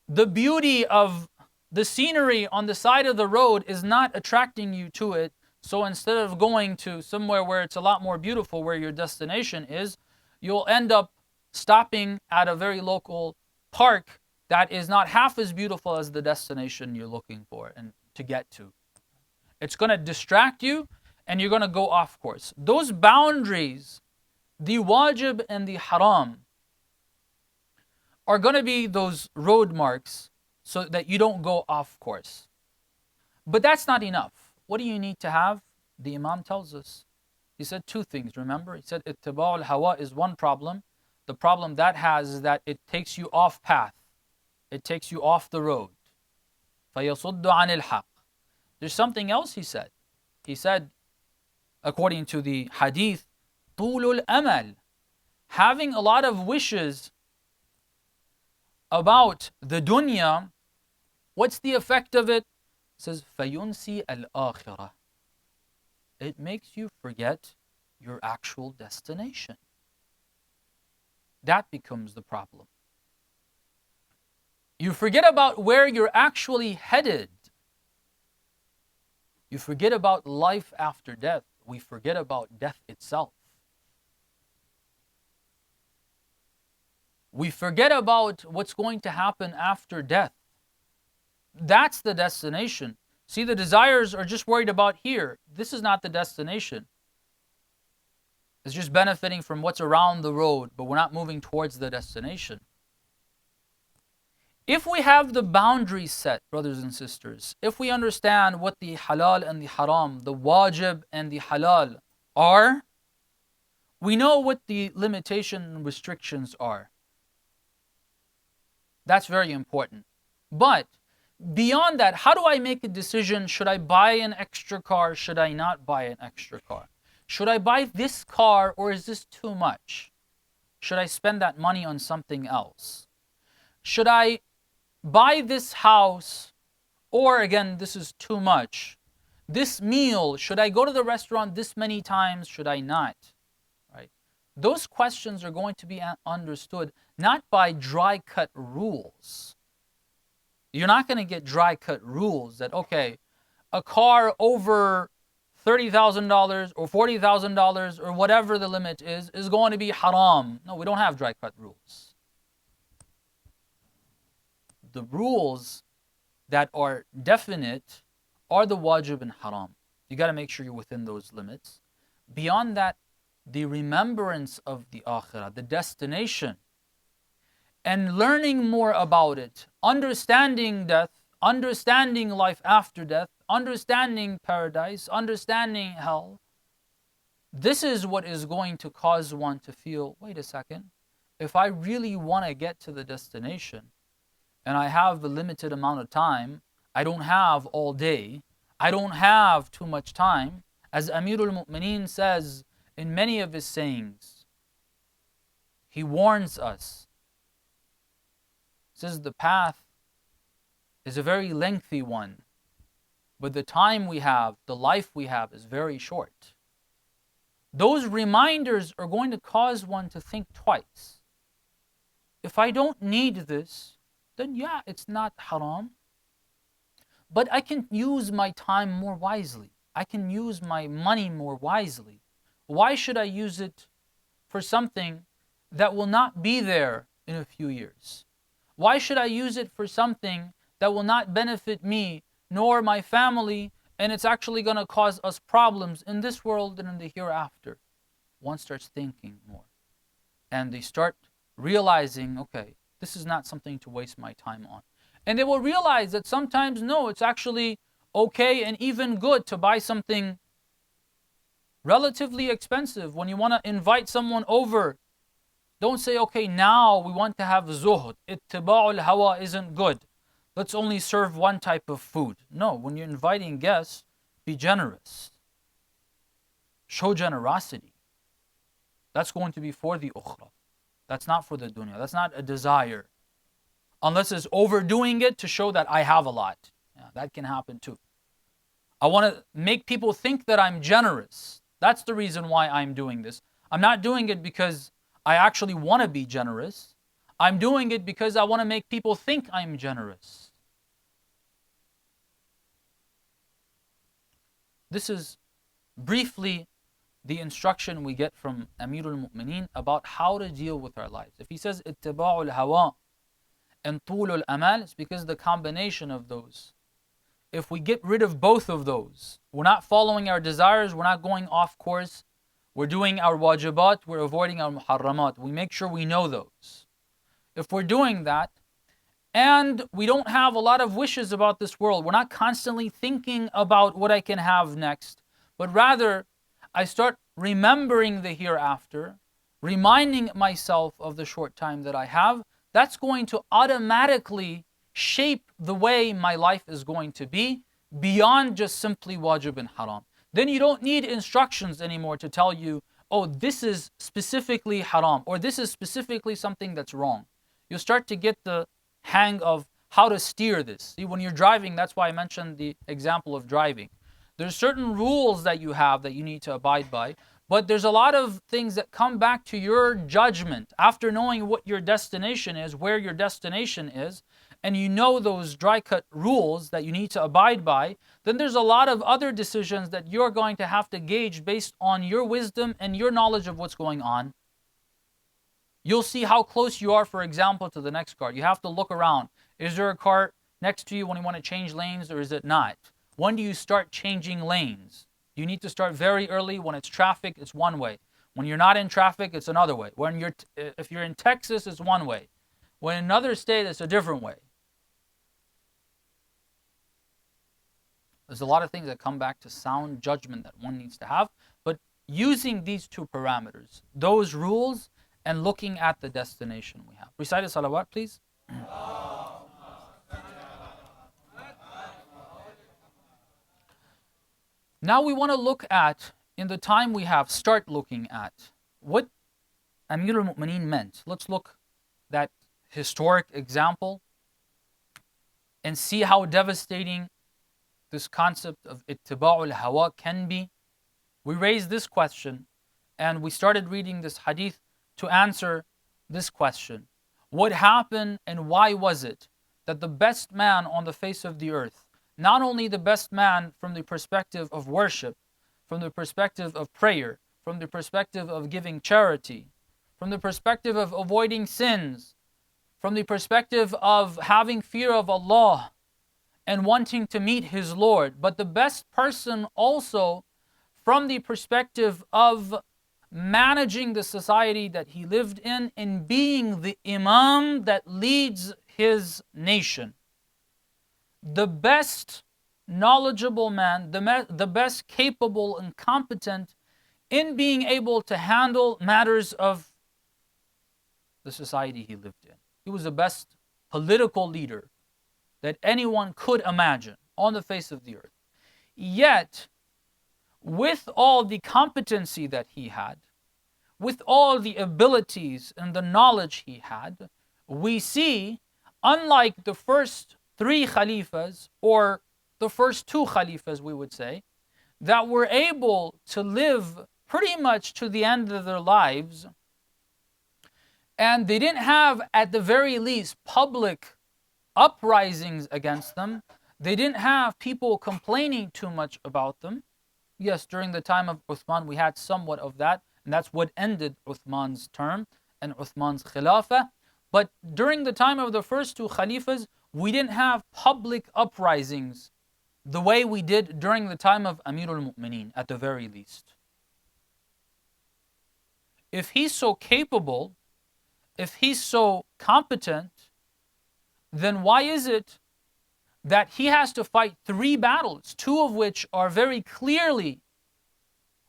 The beauty of the scenery on the side of the road is not attracting you to it. So instead of going to somewhere where it's a lot more beautiful, where your destination is, you'll end up stopping at a very local park that is not half as beautiful as the destination you're looking for and to get to. It's going to distract you, and you're going to go off course. Those boundaries, the wajib and the haram, are going to be those road marks so that you don't go off course. But that's not enough. What do you need to have? The Imam tells us. He said two things, remember? He said, ittiba'ul hawa is one problem. The problem that has is that it takes you off path. It takes you off the road. فَيَصُدُّ عَنِ الْحَقِّ. There's something else he said. He said, according to the hadith, طُولُ الْأَمَلِ, having a lot of wishes about the dunya, what's the effect of it? It says, فَيُنْسِي الْآخِرَةِ. It makes you forget your actual destination. That becomes the problem. You forget about where you're actually headed. You forget about life after death. We forget about death itself. We forget about what's going to happen after death. That's the destination. See, the desires are just worried about here. This is not the destination. It's just benefiting from what's around the road, but we're not moving towards the destination. If we have the boundaries set, brothers and sisters, if we understand what the halal and the haram, the wajib and the halal are, we know what the limitation and restrictions are. That's very important. But beyond that, how do I make a decision? Should I buy an extra car? Should I not buy an extra car? Should I buy this car, or is this too much? Should I spend that money on something else? Should I buy this house, or again, this is too much? This meal, should I go to the restaurant this many times? Should I not? Right? Those questions are going to be understood not by dry cut rules. You're not going to get dry cut rules that, okay, a car over $30,000 or $40,000 or whatever the limit is going to be haram. No, we don't have dry cut rules. The rules that are definite are the wajib and haram. You got to make sure you're within those limits. Beyond that, the remembrance of the akhirah, the destination, and learning more about it, understanding death, understanding life after death, understanding paradise, understanding hell, this is what is going to cause one to feel, wait a second, if I really want to get to the destination and I have a limited amount of time, I don't have all day, I don't have too much time, as Amirul Mu'mineen says in many of his sayings, he warns us, says the path is a very lengthy one, but the time we have, the life we have is very short. Those reminders are going to cause one to think twice. If I don't need this, then yeah, it's not haram. But I can use my time more wisely. I can use my money more wisely. Why should I use it for something that will not be there in a few years? Why should I use it for something that will not benefit me nor my family, and it's actually going to cause us problems in this world and in the hereafter? One starts thinking more. And they start realizing, okay, this is not something to waste my time on. And they will realize that sometimes, no, it's actually okay and even good to buy something relatively expensive. When you want to invite someone over, don't say, okay, now we want to have zuhud. Ittiba'ul hawa isn't good. Let's only serve one type of food. No, when you're inviting guests, be generous. Show generosity. That's going to be for the ukhra. That's not for the dunya. That's not a desire. Unless it's overdoing it to show that I have a lot. Yeah, that can happen too. I want to make people think that I'm generous. That's the reason why I'm doing this. I'm not doing it because I actually want to be generous. I'm doing it because I want to make people think I'm generous. This is briefly the instruction we get from Amirul Mu'mineen about how to deal with our lives. If he says ittiba'ul hawa and tulul amal, it's because the combination of those. If we get rid of both of those, we're not following our desires, we're not going off course, we're doing our wajibat, we're avoiding our muharramat. We make sure we know those. If we're doing that, and we don't have a lot of wishes about this world, we're not constantly thinking about what I can have next, but rather I start remembering the hereafter, reminding myself of the short time that I have, that's going to automatically shape the way my life is going to be beyond just simply wajib and haram. Then you don't need instructions anymore to tell you, oh, this is specifically haram, or this is specifically something that's wrong. You'll start to get the hang of how to steer this. See, when you're driving, that's why I mentioned the example of driving. There's certain rules that you have that you need to abide by, but there's a lot of things that come back to your judgment after knowing what your destination is, where your destination is, and you know those dry cut rules that you need to abide by. Then there's a lot of other decisions that you're going to have to gauge based on your wisdom and your knowledge of what's going on. You'll see how close you are, for example, to the next car. You have to look around. Is there a car next to you when you want to change lanes, or is it not? When do you start changing lanes? You need to start very early. When it's traffic, it's one way. When you're not in traffic, it's another way. If you're in Texas, it's one way. When in another state, it's a different way. There's a lot of things that come back to sound judgment that one needs to have. But using these two parameters, those rules, and looking at the destination we have. Recite a salawat, please. Now we want to look at, in the time we have, start looking at what Amir al-Mu'mineen meant. Let's look at that historic example and see how devastating this concept of ittiba'ul hawa can be. We raised this question and we started reading this hadith to answer this question. What happened and why was it that the best man on the face of the earth, not only the best man from the perspective of worship, from the perspective of prayer, from the perspective of giving charity, from the perspective of avoiding sins, from the perspective of having fear of Allah and wanting to meet his Lord, but the best person also from the perspective of managing the society that he lived in and being the imam that leads his nation. The best knowledgeable man, the best capable and competent in being able to handle matters of the society he lived in. He was the best political leader that anyone could imagine on the face of the earth. Yet, with all the competency that he had, with all the abilities and the knowledge he had, we see, unlike the first 3 Khalifas, or the first 2 Khalifas, we would say, that were able to live pretty much to the end of their lives, and they didn't have, at the very least, public uprisings against them. They didn't have people complaining too much about them. Yes, during the time of Uthman, we had somewhat of that, and that's what ended Uthman's term and Uthman's Khilafah. But during the time of the first 2 Khalifas, we didn't have public uprisings the way we did during the time of Amirul Mu'mineen, at the very least. If he's so capable, if he's so competent, then why is it that he has to fight 3 battles, 2 of which are very clearly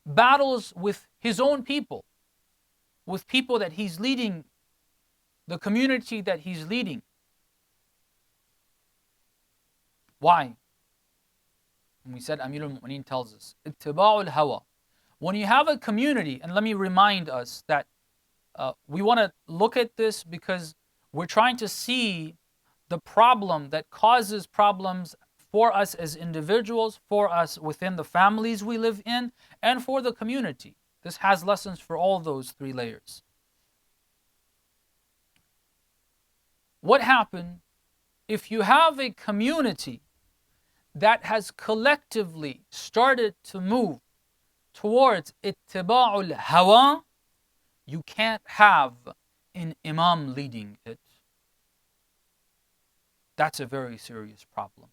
battles with his own people, with people that he's leading, the community that he's leading? Why? And we said Amirul Mu'mineen tells us, ittiba'ul hawa. When you have a community, and let me remind us that we want to look at this because we're trying to see the problem that causes problems for us as individuals, for us within the families we live in, and for the community. This has lessons for all those 3 layers. What happens if you have a community that has collectively started to move towards ittiba'ul hawa? You can't have an imam leading it. That's a very serious problem.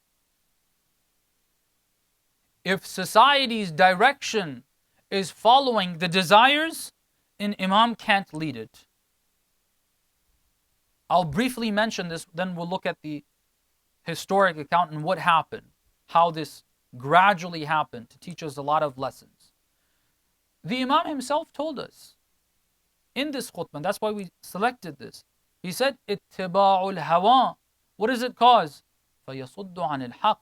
If society's direction is following the desires, an imam can't lead it. I'll briefly mention this, then we'll look at the historic account and what happened, how this gradually happened to teach us a lot of lessons. The imam himself told us in this khutbah, that's why we selected this. He said, ittiba'ul hawa. What does it cause? فَيَصُدُّ عَنِ الْحَقِّ.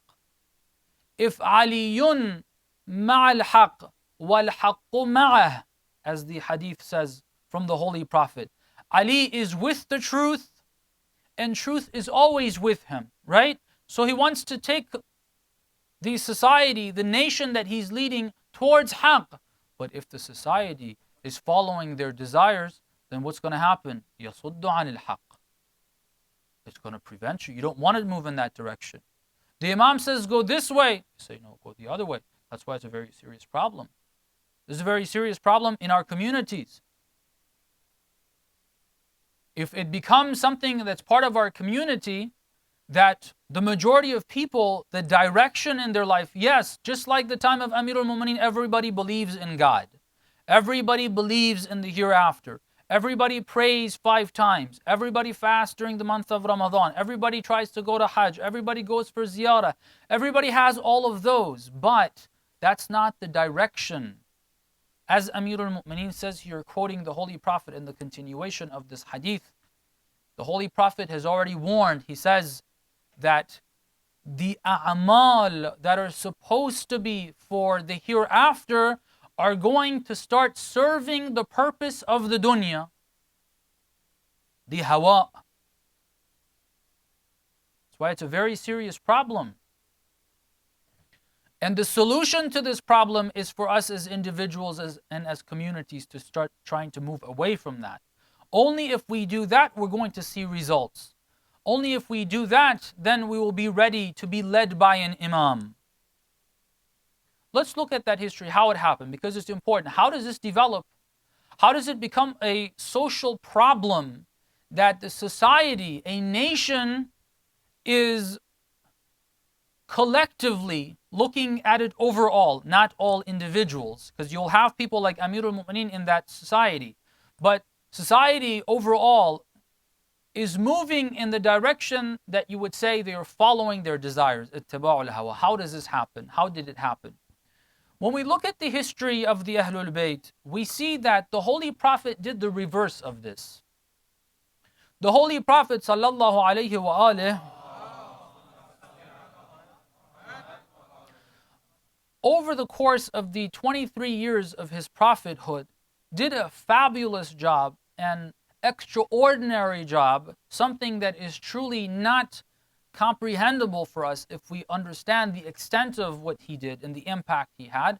If عَلِيٌّ مَعَ الْحَقِّ وَالْحَقُّ مَعَهُ, as the hadith says from the Holy Prophet, Ali is with the truth, and truth is always with him, right? So he wants to take the society, the nation that he's leading, towards haqq. But if the society is following their desires, then what's going to happen? يَصُدُّ عَنِ الْحَقِّ. It's going to prevent you. You don't want to move in that direction. The imam says, go this way. You say, no, go the other way. That's why it's a very serious problem. This is a very serious problem in our communities. If it becomes something that's part of our community, that the majority of people, the direction in their life, yes, just like the time of Amirul Mu'mineen, everybody believes in God. Everybody believes in the hereafter. Everybody prays 5 times. Everybody fasts during the month of Ramadan. Everybody tries to go to Hajj. Everybody goes for ziyarah. Everybody has all of those, but that's not the direction. As Amirul Mu'mineen says here, quoting the Holy Prophet in the continuation of this hadith, the Holy Prophet has already warned. He says that the a'mal that are supposed to be for the hereafter are going to start serving the purpose of the dunya, the hawa. That's why it's a very serious problem. And the solution to this problem is for us as individuals and as communities to start trying to move away from that. Only if we do that, we're going to see results. Only if we do that, then we will be ready to be led by an imam. Let's look at that history, how it happened, because it's important. How does this develop? How does it become a social problem that the society, a nation, is collectively looking at it overall, not all individuals, because you'll have people like Amirul Mu'mineen in that society. But society overall is moving in the direction that you would say they are following their desires. Ittiba'ul hawa. How does this happen? How did it happen? When we look at the history of the Ahlul Bayt, we see that the Holy Prophet did the reverse of this. The Holy Prophet sallallahu alaihi wa alihi, over the course of the 23 years of his prophethood, did a fabulous job, an extraordinary job, something that is truly not comprehensible for us if we understand the extent of what he did and the impact he had.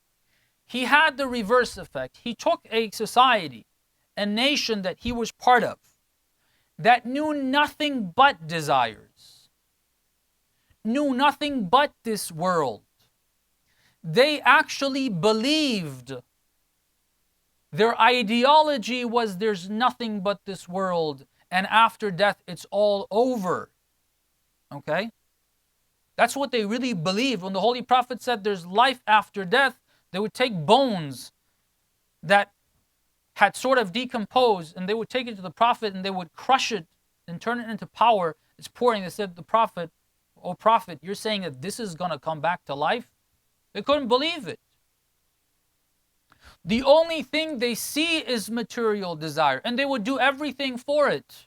He had the reverse effect. He took a society, a nation that he was part of, that knew nothing but desires, knew nothing but this world. They actually believed, their ideology was there's nothing but this world, and after death it's all over. Okay? That's what they really believed. When the Holy Prophet said there's life after death, they would take bones that had sort of decomposed, and they would take it to the Prophet and they would crush it and turn it into power. It's pouring. They said, the Prophet, "Oh Prophet, you're saying that this is going to come back to life?" They couldn't believe it. The only thing they see is material desire, and they would do everything for it.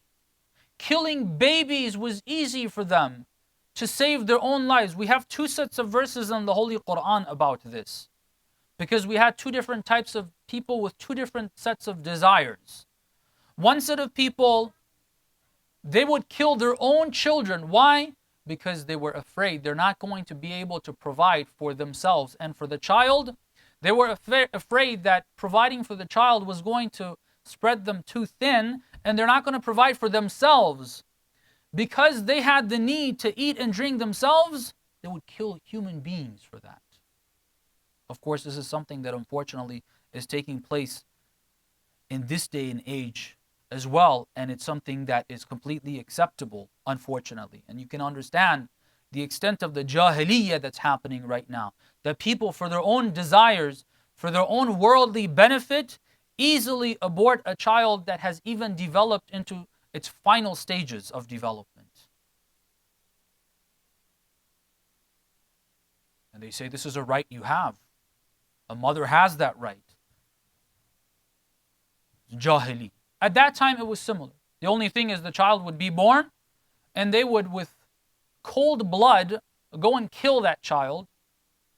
Killing babies was easy for them to save their own lives. We have two sets of verses in the Holy Quran about this, because we had two different types of people with two different sets of desires. One set of people, they would kill their own children. Why? Because they were afraid they're not going to be able to provide for themselves and for the child. They were afraid that providing for the child was going to spread them too thin, and they're not going to provide for themselves. Because they had the need to eat and drink themselves, they would kill human beings for that. Of course, this is something that unfortunately is taking place in this day and age as well, and it's something that is completely acceptable, unfortunately. And you can understand the extent of the jahiliyyah that's happening right now. That people, for their own desires, for their own worldly benefit, easily abort a child that has even developed into its final stages of development. And they say this is a right you have. A mother has that right. Jahili. At that time it was similar. The only thing is the child would be born, and they would, with cold blood, go and kill that child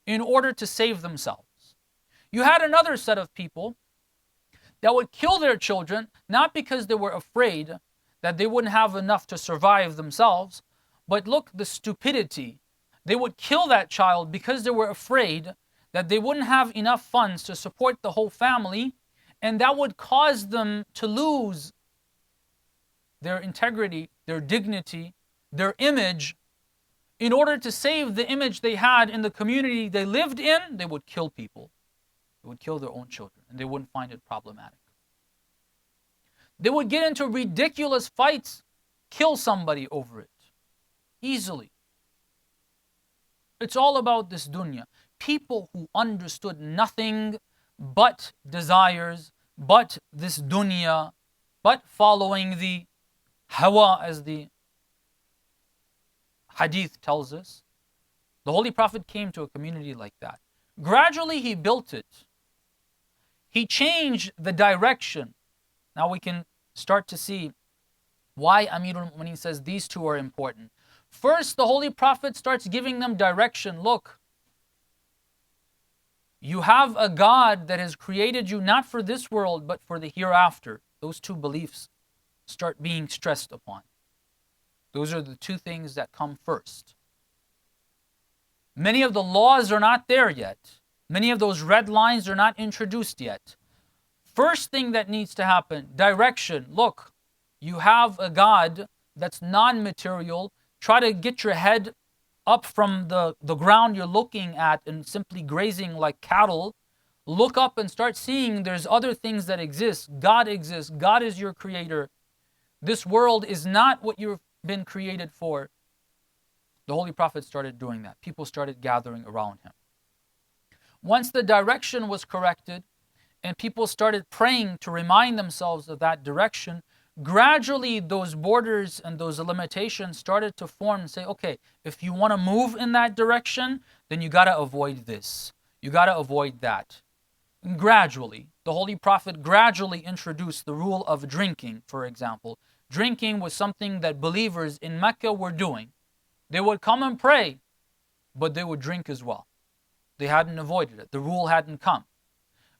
in order to save themselves. You had another set of people that would kill their children, not because they were afraid that they wouldn't have enough to survive themselves, but look, the stupidity. They would kill that child because they were afraid that they wouldn't have enough funds to support the whole family, and that would cause them to lose their integrity, their dignity, their image. In order to save the image they had in the community they lived in, they would kill people. They would kill their own children, and they wouldn't find it problematic. They would get into ridiculous fights, kill somebody over it, easily. It's all about this dunya. People who understood nothing but desires, but this dunya, but following the hawa, as the hadith tells us. The Holy Prophet came to a community like that. Gradually he built it. He changed the direction. Now we can start to see why Amirul Mu'mineen says these two are important. First, the Holy Prophet starts giving them direction. Look, you have a God that has created you not for this world, but for the hereafter. Those two beliefs start being stressed upon. Those are the two things that come first. Many of the laws are not there yet. Many of those red lines are not introduced yet. First thing that needs to happen, direction. Look, you have a God that's non-material. Try to get your head up from the ground you're looking at and simply grazing like cattle. Look up and start seeing there's other things that exist. God exists. God is your creator. This world is not what you've been created for. The Holy Prophet started doing that. People started gathering around him. Once the direction was corrected and people started praying to remind themselves of that direction, gradually those borders and those limitations started to form and say, okay, if you want to move in that direction, then you got to avoid this. You got to avoid that. And gradually, the Holy Prophet gradually introduced the rule of drinking, for example. Drinking was something that believers in Mecca were doing. They would come and pray, but they would drink as well. They hadn't avoided it. The rule hadn't come.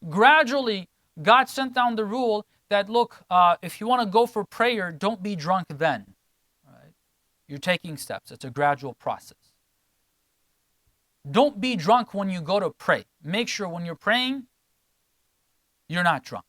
Gradually, God sent down the rule that, look, if you want to go for prayer, don't be drunk then. Right? You're taking steps. It's a gradual process. Don't be drunk when you go to pray. Make sure when you're praying, you're not drunk.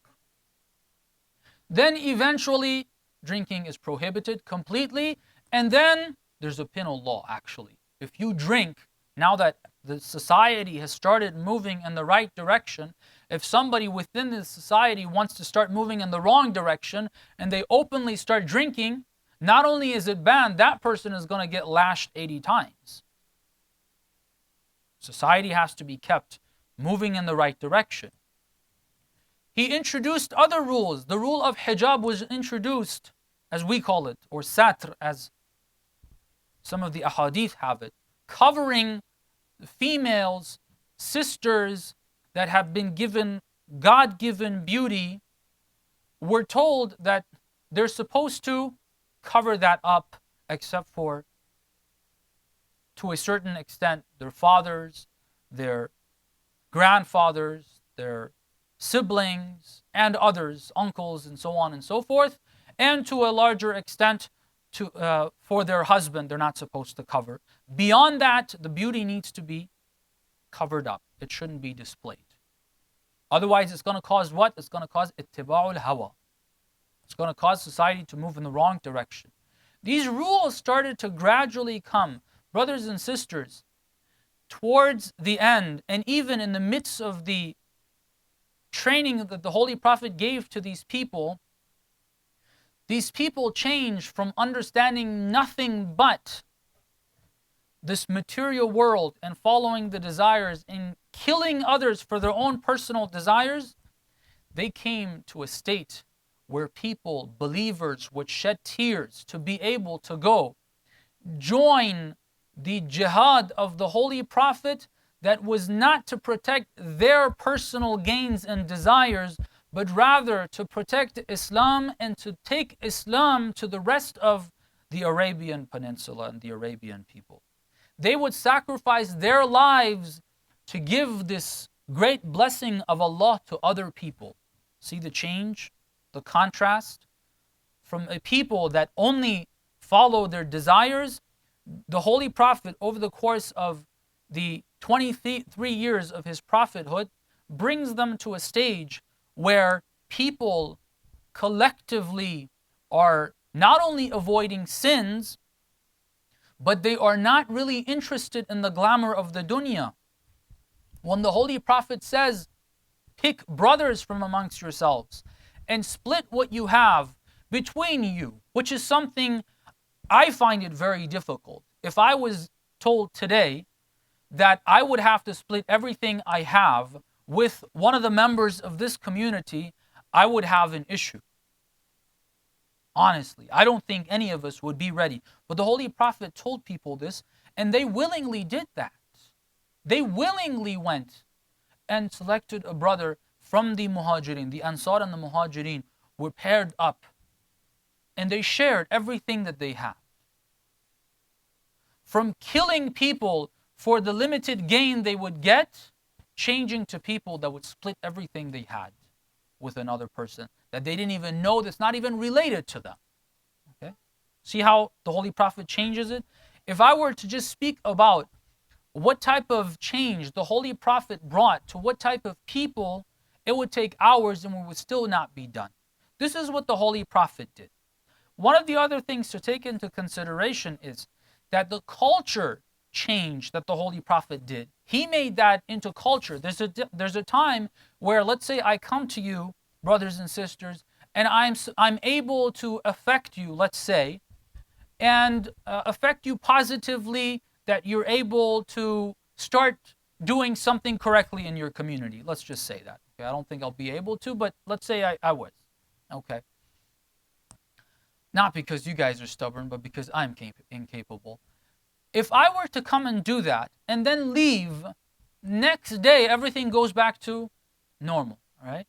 Then eventually, drinking is prohibited completely, and then there's a penal law, actually. If you drink, now that the society has started moving in the right direction, if somebody within the society wants to start moving in the wrong direction and they openly start drinking, not only is it banned, that person is going to get lashed 80 times. Society has to be kept moving in the right direction. He introduced other rules. The rule of hijab was introduced, as we call it, or satr, as some of the ahadith have it, covering females, sisters that have been given God-given beauty. We're told that they're supposed to cover that up, except for, to a certain extent, their fathers, their grandfathers, their siblings, and others, uncles, and so on and so forth, and to a larger extent, for their husband, they're not supposed to cover. Beyond that, the beauty needs to be covered up. It shouldn't be displayed. Otherwise, it's going to cause what? It's going to cause ittiba'ul hawa. It's going to cause society to move in the wrong direction. These rules started to gradually come, brothers and sisters, towards the end, and even in the midst of the training that the Holy Prophet gave to these people changed from understanding nothing but this material world and following the desires and killing others for their own personal desires. They came to a state where people, believers, would shed tears to be able to go join the jihad of the Holy Prophet, that was not to protect their personal gains and desires, but rather to protect Islam and to take Islam to the rest of the Arabian Peninsula and the Arabian people. They would sacrifice their lives to give this great blessing of Allah to other people. See the change, the contrast? From a people that only follow their desires, the Holy Prophet, over the course of the 23 years of his prophethood, brings them to a stage where people collectively are not only avoiding sins, but they are not really interested in the glamour of the dunya. When the Holy Prophet says, pick brothers from amongst yourselves and split what you have between you, which is something I find it very difficult. If I was told today that I would have to split everything I have with one of the members of this community, I would have an issue. Honestly, I don't think any of us would be ready. But the Holy Prophet told people this, and they willingly did that. They willingly went and selected a brother from the Muhajirin. The Ansar and the Muhajirin were paired up, and they shared everything that they had. From killing people for the limited gain they would get, changing to people that would split everything they had with another person that they didn't even know, that's not even related to them. Okay? See how the Holy Prophet changes it? If I were to just speak about what type of change the Holy Prophet brought to what type of people, it would take hours and we would still not be done. This is what the Holy Prophet did. One of the other things to take into consideration is that the culture change that the Holy Prophet did, he made that into culture. There's a time where, let's say I come to you, brothers and sisters, and I'm able to affect you, let's say, and affect you positively that you're able to start doing something correctly in your community. Let's just say that. Okay, I don't think I'll be able to, but let's say I was. Okay. Not because you guys are stubborn, but because I'm incapable. If I were to come and do that and then leave, next day everything goes back to normal, right?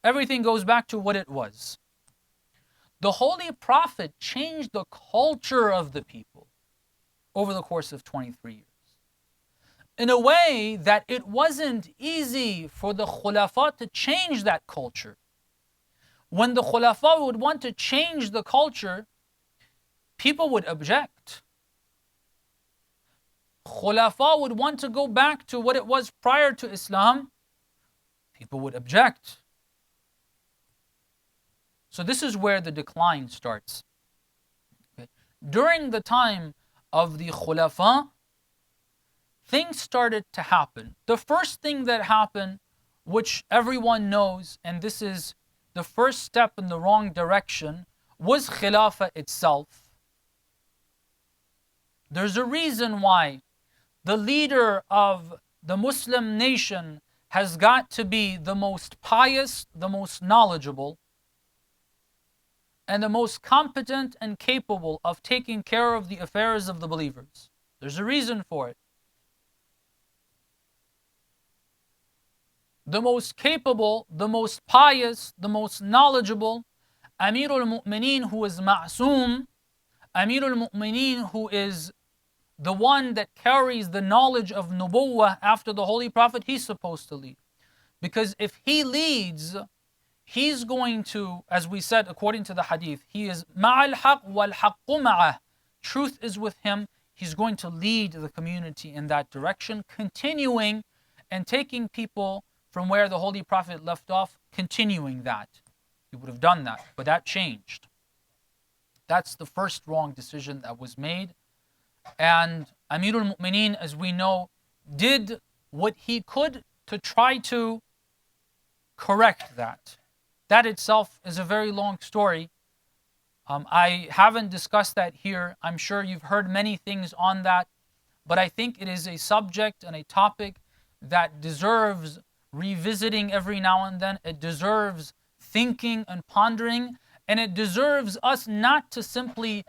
Everything goes back to what it was. The Holy Prophet changed the culture of the people over the course of 23 years. In a way that it wasn't easy for the Khulafa to change that culture. When the Khulafa would want to change the culture, people would object. Khulafa would want to go back to what it was prior to Islam, people would object. So this is where the decline starts. Okay. During the time of the Khulafa, things started to happen. The first thing that happened, which everyone knows, and this is the first step in the wrong direction, was Khilafah itself. There's a reason why the leader of the Muslim nation has got to be the most pious, the most knowledgeable, and the most competent and capable of taking care of the affairs of the believers. There's a reason for it. The most capable, the most pious, the most knowledgeable, Amirul Mu'mineen, who is Ma'soom, Amirul Mu'mineen, who is the one that carries the knowledge of Nubuwwah after the Holy Prophet, he's supposed to lead. Because if he leads, he's going to, as we said according to the hadith, he is ma'al haq wal haqqu ma'ah. Truth is with him. He's going to lead the community in that direction, continuing and taking people from where the Holy Prophet left off, continuing that. He would have done that, but that changed. That's the first wrong decision that was made. And Amirul Mu'mineen, as we know, did what he could to try to correct that. That itself is a very long story. I haven't discussed that here. I'm sure you've heard many things on that, but I think it is a subject and a topic that deserves revisiting every now and then. It deserves thinking and pondering, and it deserves us not to simply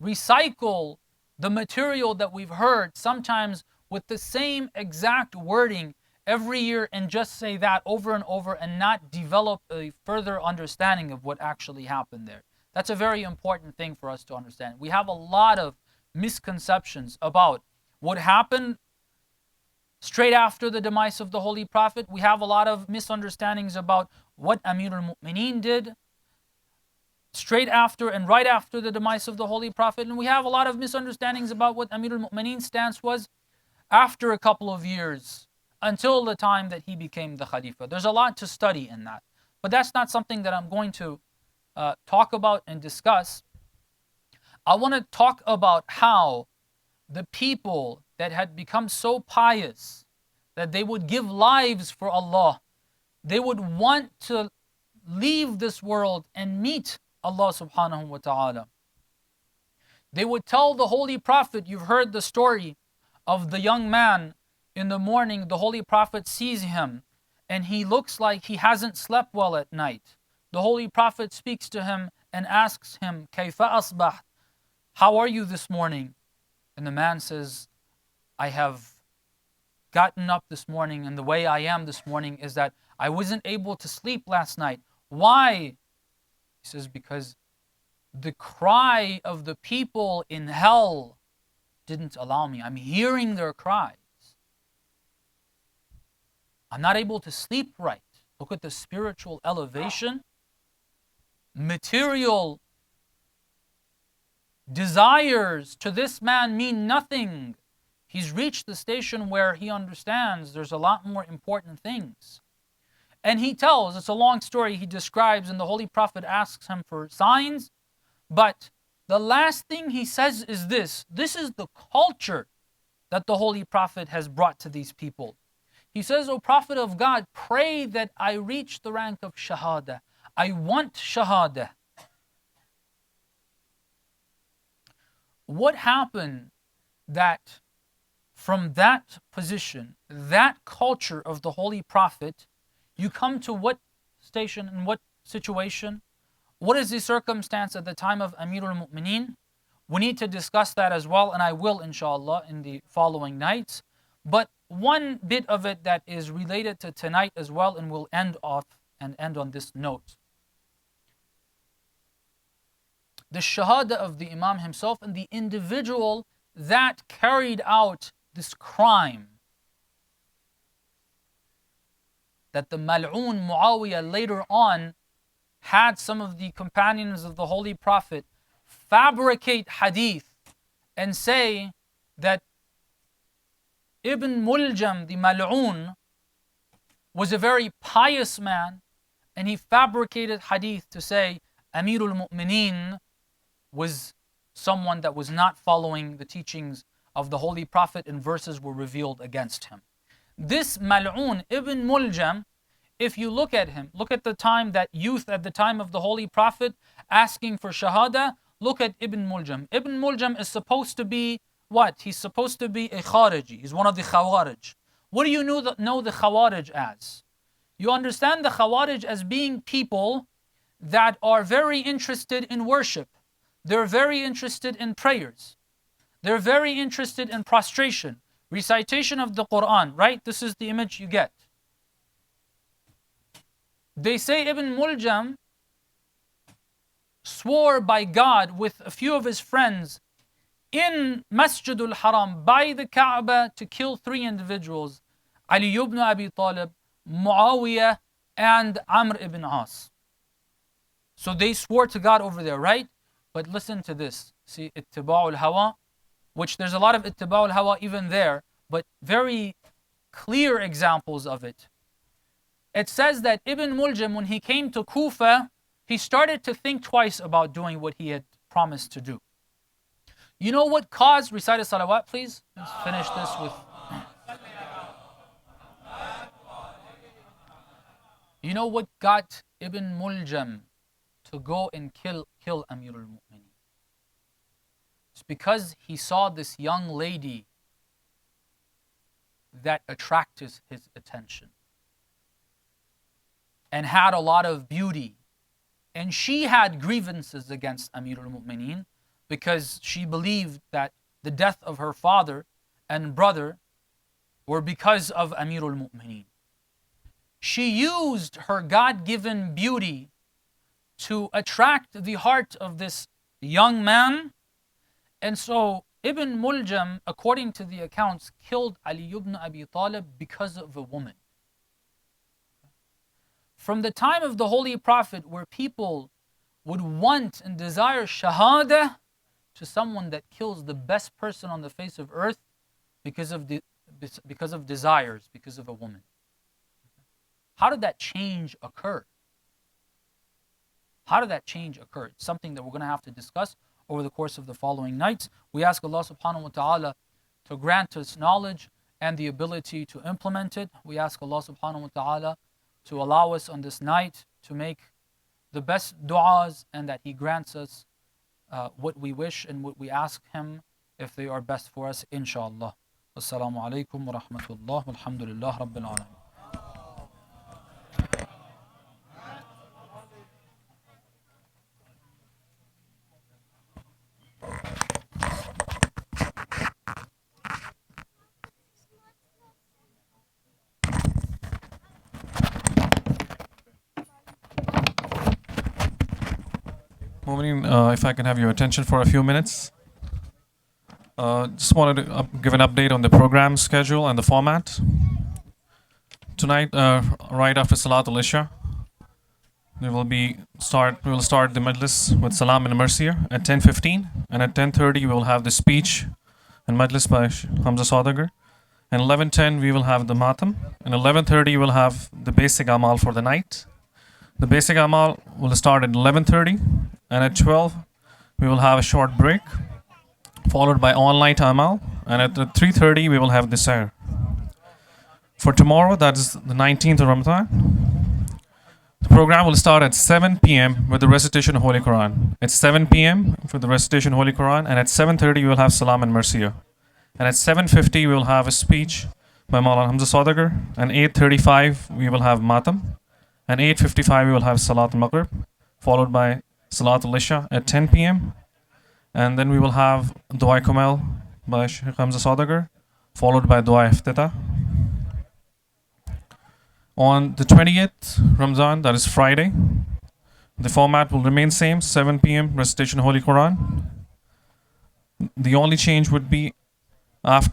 recycle the material that we've heard, sometimes with the same exact wording every year, and just say that over and over and not develop a further understanding of what actually happened there. That's a very important thing for us to understand. We have a lot of misconceptions about what happened straight after the demise of the Holy Prophet. We have a lot of misunderstandings about what Amirul Mu'mineen did straight after and right after the demise of the Holy Prophet. And we have a lot of misunderstandings about what Amirul Mu'mineen's stance was after a couple of years, until the time that he became the Khalifa. There's a lot to study in that. But that's not something that I'm going to talk about and discuss. I want to talk about how the people that had become so pious that they would give lives for Allah, they would want to leave this world and meet Allah subhanahu wa ta'ala. They would tell the Holy Prophet, you've heard the story of the young man. In the morning, the Holy Prophet sees him and he looks like he hasn't slept well at night. The Holy Prophet speaks to him and asks him, Kayfa asbah? How are you this morning? And the man says, I have gotten up this morning, and the way I am this morning is that I wasn't able to sleep last night. Why? He says, because the cry of the people in hell didn't allow me. I'm hearing their cries. I'm not able to sleep right. Look at the spiritual elevation. Material desires to this man mean nothing. He's reached the station where he understands there's a lot more important things. And he tells, it's a long story he describes, and the Holy Prophet asks him for signs. But the last thing he says is this. This is the culture that the Holy Prophet has brought to these people. He says, O Prophet of God, pray that I reach the rank of Shahada. I want Shahada. what happened that from that position, that culture of the Holy Prophet, you come to what station and what situation? What is the circumstance at the time of Amirul Mu'mineen? We need to discuss that as well, and I will, inshallah, in the following nights. But one bit of it that is related to tonight as well, and we'll end on this note. The shahada of the Imam himself and the individual that carried out this crime that the mal'oon Muawiyah later on had some of the companions of the Holy Prophet fabricate hadith and say that Ibn Muljam, the mal'oon, was a very pious man, and he fabricated hadith to say Amirul Mu'mineen was someone that was not following the teachings of the Holy Prophet, and verses were revealed against him. This mal'oon, Ibn Muljam, if you look at him, look at the time, that youth at the time of the Holy Prophet asking for shahada, look at Ibn Muljam. Ibn Muljam is supposed to be what? He's supposed to be a Khariji. He's one of the Khawarij. What do you know the Khawarij as? You understand the Khawarij as being people that are very interested in worship. They're very interested in prayers. They're very interested in prostration, recitation of the Quran, right? This is the image you get. They say Ibn Muljam swore by God with a few of his friends in Masjidul Haram by the Kaaba to kill 3 individuals: Ali ibn Abi Talib, Muawiyah, and Amr ibn As. So they swore to God over there, right? But listen to this. See, ittiba'ul hawa, which there's a lot of ittiba'ul hawa even there, but very clear examples of it. It says that Ibn Muljam, when he came to Kufa, he started to think twice about doing what he had promised to do. You know what caused, recite a salawat please? Let's finish this with... You know what got Ibn Muljam to go and kill Amirul Mu'mineen? It's because he saw this young lady that attracted his attention and had a lot of beauty. And she had grievances against Amirul Mu'mineen because she believed that the death of her father and brother were because of Amirul Mu'mineen. She used her God-given beauty to attract the heart of this young man. And so Ibn Muljam, according to the accounts, killed Ali ibn Abi Talib because of a woman. From the time of the Holy Prophet, where people would want and desire shahada, to someone that kills the best person on the face of earth because of desires, because of a woman. How did that change occur? How did that change occur? It's something that we're going to have to discuss over the course of the following nights. We ask Allah subhanahu wa ta'ala to grant us knowledge and the ability to implement it. We ask Allah subhanahu wa ta'ala to allow us on this night to make the best du'as, and that He grants us what we wish and what we ask Him if they are best for us, inshallah. Wassalamu alaikum wa rahmatullah walhamdulillah rabbil alamin. MOMIN, if I can have your attention for a few minutes. Just wanted to give an update on the program schedule and the format. Tonight, right after Salatul Isha, we will start the Majlis with Salam and Mercier at 10:15, and at 10:30 we will have the speech and Majlis by Hamza Sodagar. And 11:10 we will have the Matam, and 11:30 we will have the basic amal for the night. The basic amal will start at 11:30, and at 12 we will have a short break, followed by all-night amal, and at 3:30 we will have the Sair. For tomorrow, that is the 19th of Ramadan, The program will start at 7 p.m. with the recitation of Holy Quran. It's 7 p.m. for the recitation of Holy Quran, and at 7:30 we will have Salam and Marsiya. And at 7:50 we will have a speech by Maulana Hamza Sodagar, and 8:35 we will have Matam, and 8:55 we will have Salat al-Maghrib, followed by Salat al-Isha at 10 p.m. And then we will have Dua Kumal by Sheikh Hamza Sodagar, followed by Dua Iftitah. On the 20th Ramadan, that is Friday, the format will remain same, 7 p.m. recitation of Holy Quran. The only change would be after